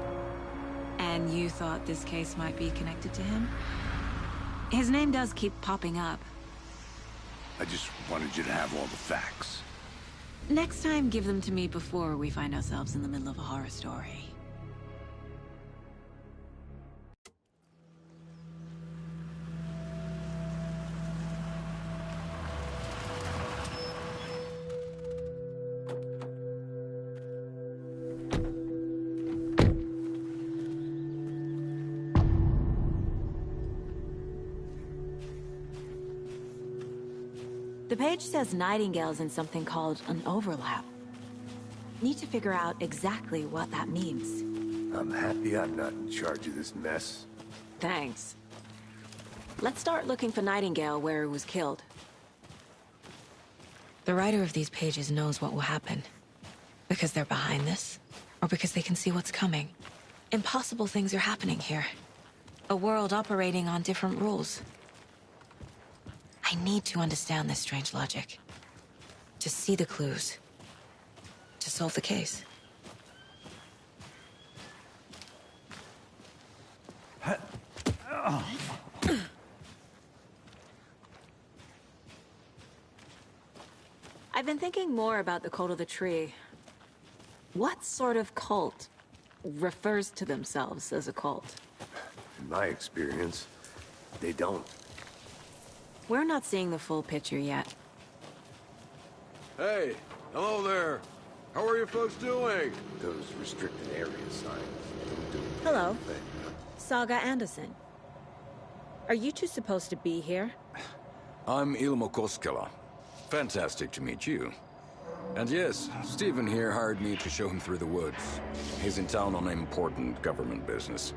And you thought this case might be connected to him? His name does keep popping up. I just wanted you to have all the facts. Next time, give them to me before we find ourselves in the middle of a horror story. The page says Nightingale's in something called an overlap. Need to figure out exactly what that means. I'm happy I'm not in charge of this mess. Thanks. Let's start looking for Nightingale where he was killed. The writer of these pages knows what will happen. Because they're behind this, or because they can see what's coming. Impossible things are happening here. A world operating on different rules. I need to understand this strange logic. To see the clues. To solve the case. I've been thinking more about the cult of the tree. What sort of cult refers to themselves as a cult. In my experience, they don't. We're not seeing the full picture yet. Hey, hello there. How are you folks doing? Those restricted area signs don't do Hello. anything. Saga Anderson. Are you two supposed to be here? I'm Ilmo Koskela. Fantastic to meet you. And yes, Stephen here hired me to show him through the woods. He's in town on important government business,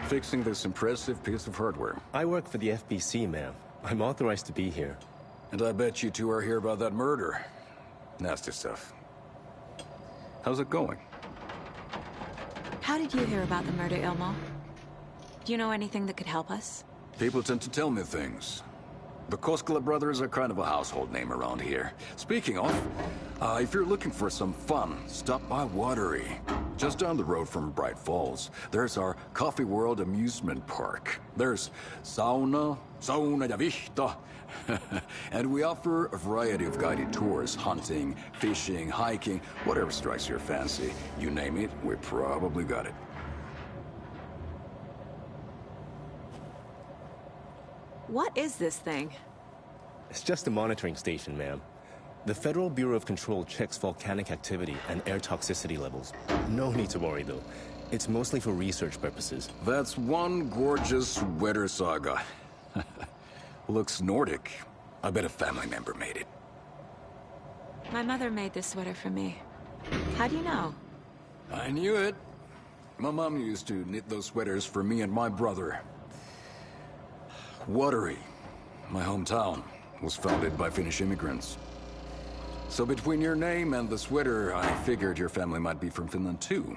fixing this impressive piece of hardware. I work for the FBC, ma'am. I'm authorized to be here. And I bet you two are here about that murder. Nasty stuff. How's it going? How did you hear about the murder, Ilmo? Do you know anything that could help us? People tend to tell me things. The Koskela brothers are kind of a household name around here. Speaking of, if you're looking for some fun, stop by Watery. Just down the road from Bright Falls, there's our Coffee World amusement park. There's sauna ja vihta. And we offer a variety of guided tours, hunting, fishing, hiking, whatever strikes your fancy. You name it, we probably got it. What is this thing? It's just a monitoring station, ma'am. The Federal Bureau of Control checks volcanic activity and air toxicity levels. No need to worry, though. It's mostly for research purposes. That's one gorgeous sweater, Saga. Looks Nordic. I bet a family member made it. My mother made this sweater for me. How do you know? I knew it. My mom used to knit those sweaters for me and my brother. Watery, my hometown, was founded by Finnish immigrants. So between your name and the sweater, I figured your family might be from Finland too.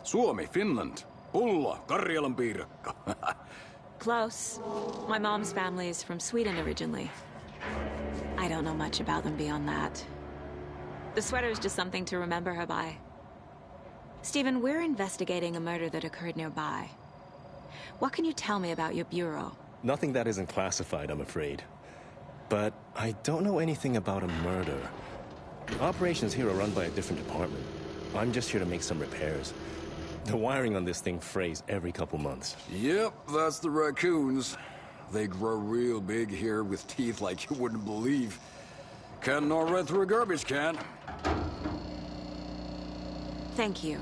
Suomi, Finland. Ulla, Karjalan piirakka. Close. My mom's family is from Sweden originally. I don't know much about them beyond that. The sweater is just something to remember her by. Stephen, we're investigating a murder that occurred nearby. What can you tell me about your bureau? Nothing that isn't classified, I'm afraid. But I don't know anything about a murder. Operations here are run by a different department. I'm just here to make some repairs. The wiring on this thing frays every couple months. Yep, that's the raccoons. They grow real big here with teeth like you wouldn't believe. Can't gnaw right through a garbage can. Thank you.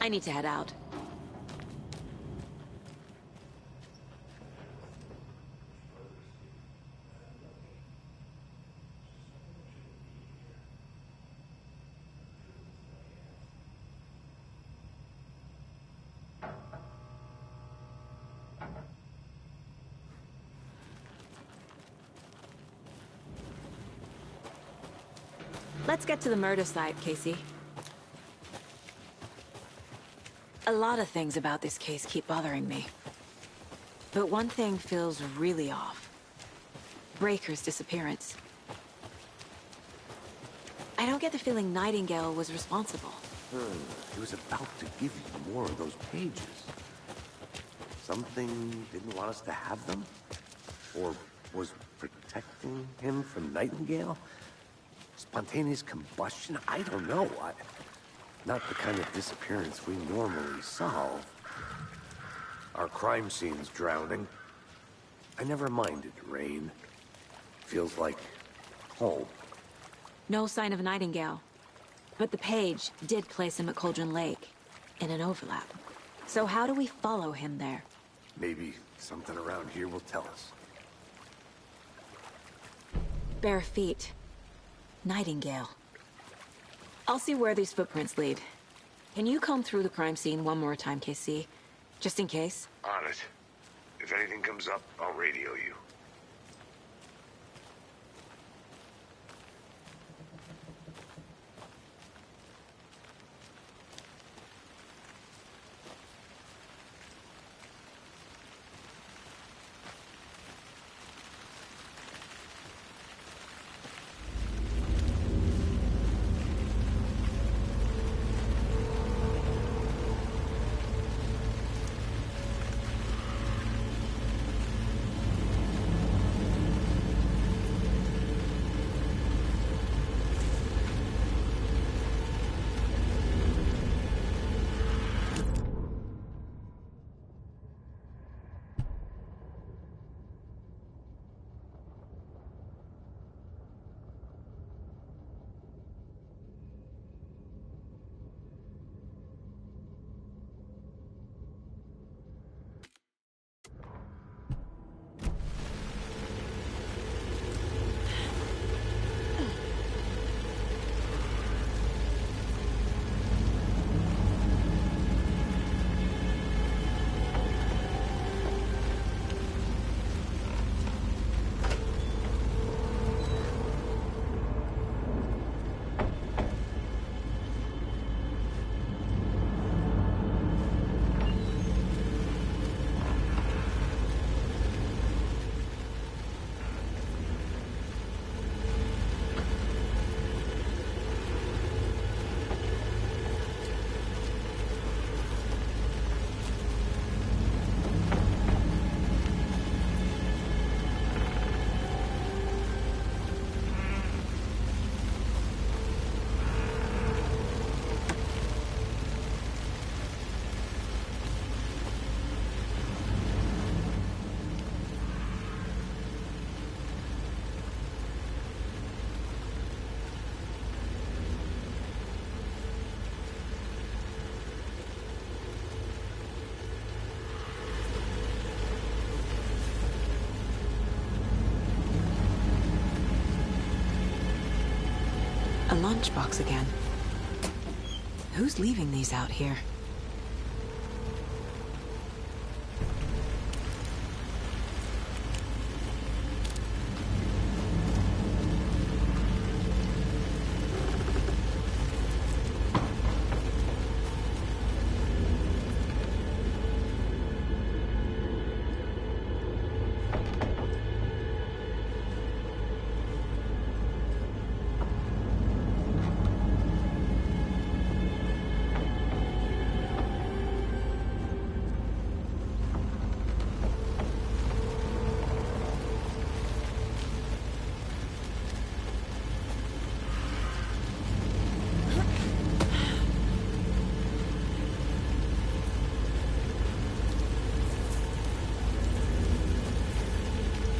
I need to head out. Let's get to the murder site, Casey. A lot of things about this case keep bothering me. But one thing feels really off. Breaker's disappearance. I don't get the feeling Nightingale was responsible. He was about to give you more of those pages. Something didn't want us to have them? Or was protecting him from Nightingale? Spontaneous combustion? I don't know. Not the kind of disappearance we normally solve. Our crime scene's drowning. I never minded rain. Feels like home. No sign of Nightingale. But the page did place him at Cauldron Lake, in an overlap. So how do we follow him there? Maybe something around here will tell us. Bare feet. Nightingale. I'll see where these footprints lead. Can you comb through the crime scene one more time, KC? Just in case? On it. If anything comes up, I'll radio you. lunchbox again. Who's leaving these out here?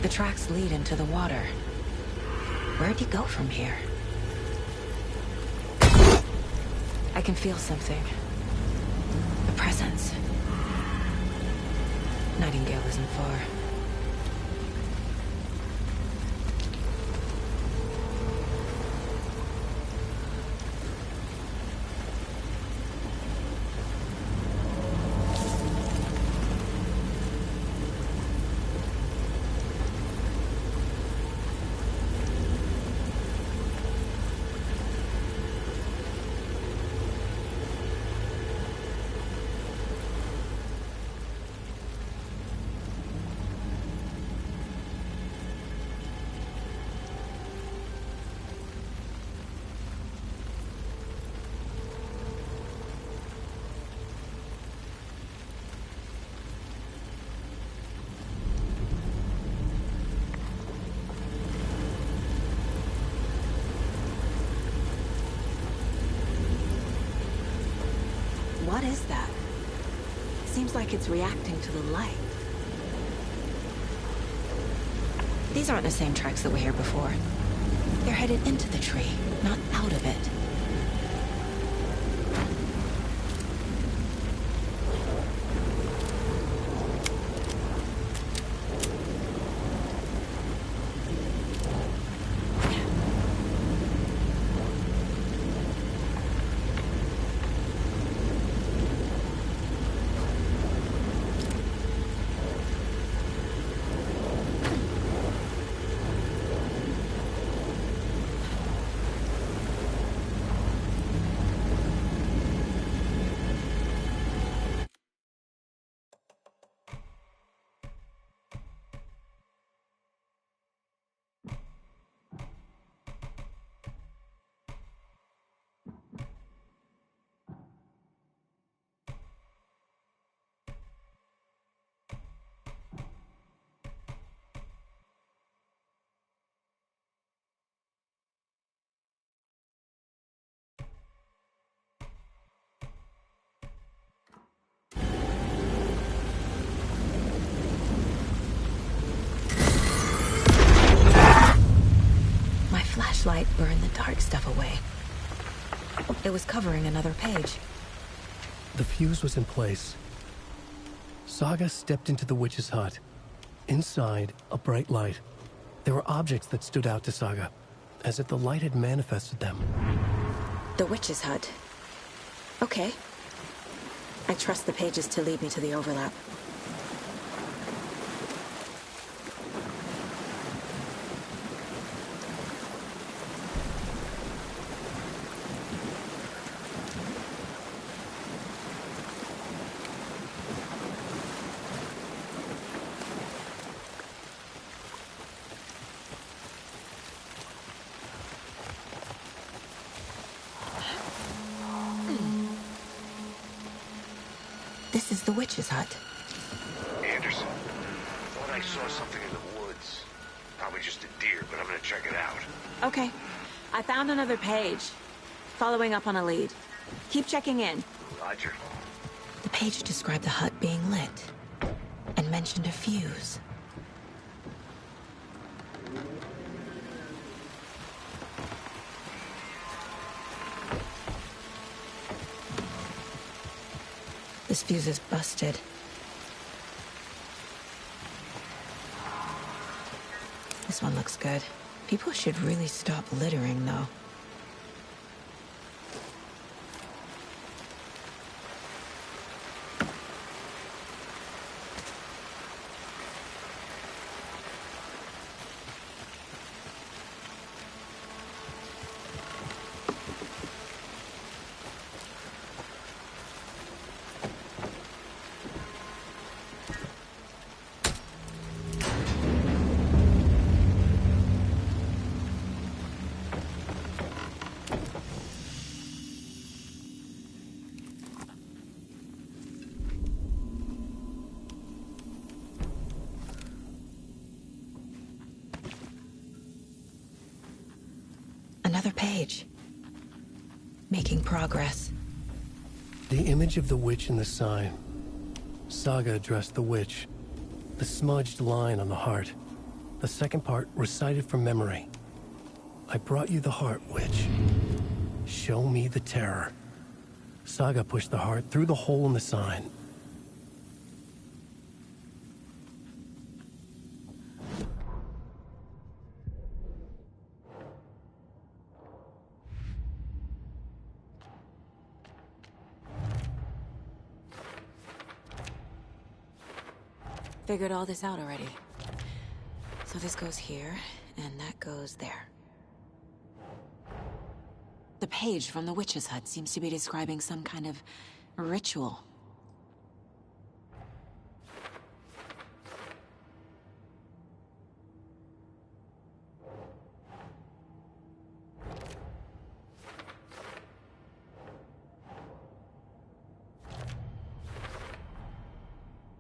The tracks lead into the water. Where'd he go from here? I can feel something. A presence. Nightingale isn't far. What is that? Seems like it's reacting to the light. These aren't the same tracks that were here before. They're headed into the tree, not out of it. Flashlight burned the dark stuff away. It was covering another page. The fuse was in place. Saga stepped into the witch's hut. Inside, a bright light. There were objects that stood out to Saga, as if the light had manifested them. The witch's hut. Okay. I trust the pages to lead me to the overlap. This is the witch's hut. Anderson, thought I saw something in the woods. Probably just a deer, but I'm gonna check it out. Okay. I found another page. Following up on a lead. Keep checking in. Roger. The page described the hut being lit and mentioned a fuse. This fuse is busted. This one looks good. People should really stop littering, though. Another page. Making progress. The image of the witch in the sign. Saga addressed the witch. The smudged line on the heart. The second part recited from memory. I brought you the heart, witch. Show me the terror. Saga pushed the heart through the hole in the sign. Figured all this out already. So this goes here, and that goes there. The page from the witch's hut seems to be describing some kind of ritual.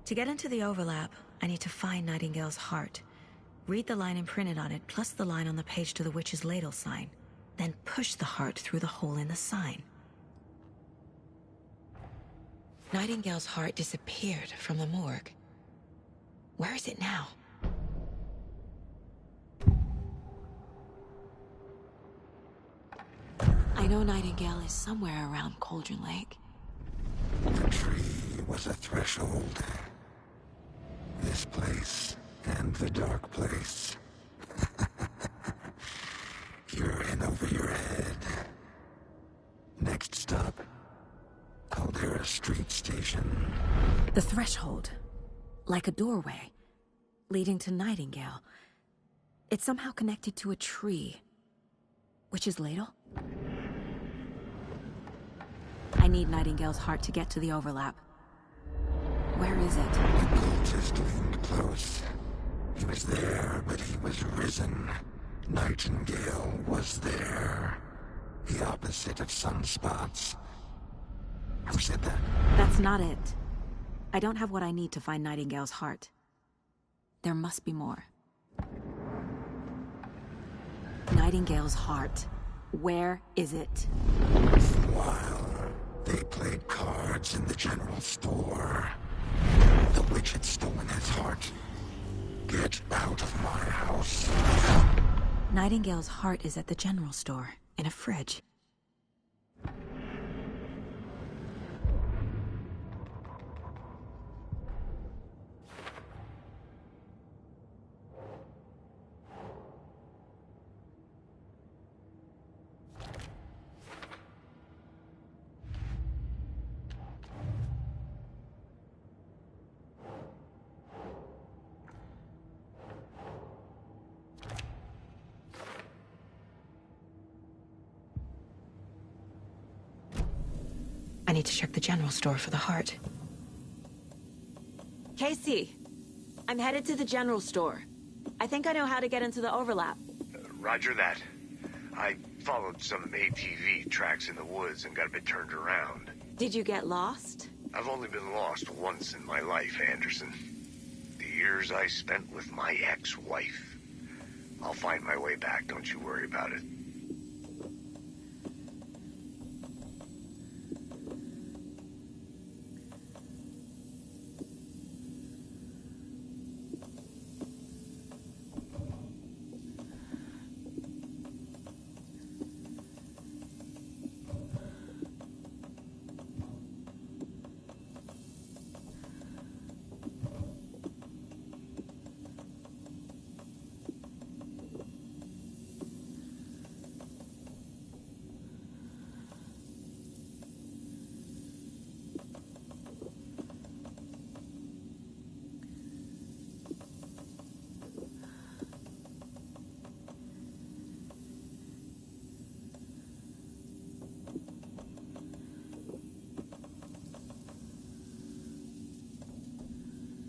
To get into the overlap, I need to find Nightingale's heart. Read the line imprinted on it, plus the line on the page to the witch's ladle sign. Then push the heart through the hole in the sign. Nightingale's heart disappeared from the morgue. Where is it now? I know Nightingale is somewhere around Cauldron Lake. The tree was a threshold. This place and the dark place. You're in over your head. Next stop, Caldera Street Station. The threshold. Like a doorway. Leading to Nightingale. It's somehow connected to a tree. Witch's ladle? I need Nightingale's heart to get to the overlap. Where is it? The cultist leaned close. He was there, but he was risen. Nightingale was there. The opposite of sunspots. Who said that? That's not it. I don't have what I need to find Nightingale's heart. There must be more. Nightingale's heart. Where is it? While they played cards in the general store, the witch had stolen his heart. Get out of my house. Nightingale's heart is at the general store, in a fridge. I need to check the general store for the heart. Casey, I'm headed to the general store. I think I know how to get into the overlap. Roger that. I followed some ATV tracks in the woods and got a bit turned around. Did you get lost? I've only been lost once in my life, Anderson. The years I spent with my ex-wife. I'll find my way back, don't you worry about it.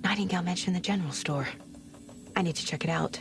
Nightingale mentioned the general store. I need to check it out.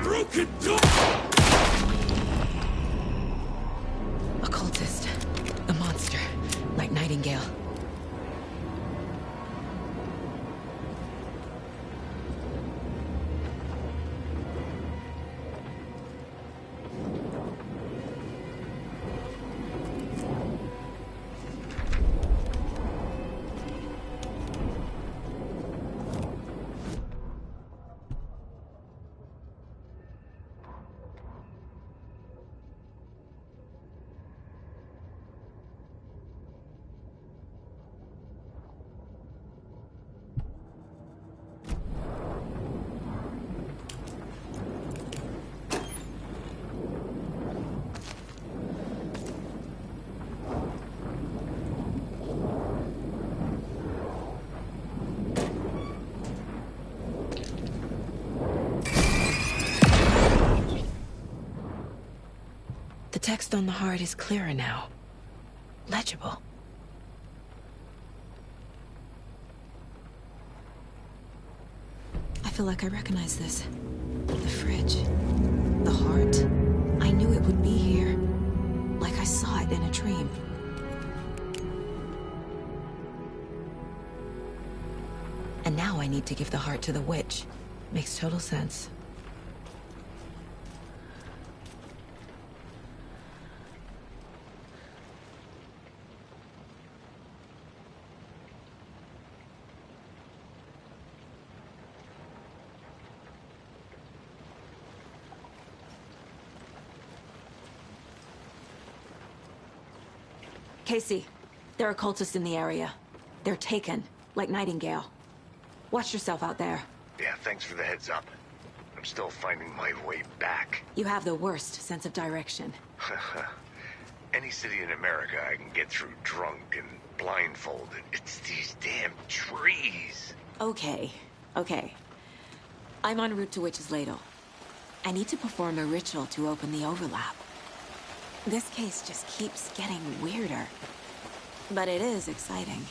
Broken door! A cultist. A monster. Like Nightingale. The text on the heart is clearer now. Legible. I feel like I recognize this. The fridge. The heart. I knew it would be here. Like I saw it in a dream. And now I need to give the heart to the witch. Makes total sense. Casey, there are cultists in the area. They're taken, like Nightingale. Watch yourself out there. Yeah, thanks for the heads up. I'm still finding my way back. You have the worst sense of direction. Any city in America I can get through drunk and blindfolded. It's these damn trees. Okay. I'm en route to Witch's Ladle. I need to perform a ritual to open the overlap. This case just keeps getting weirder. But it is exciting.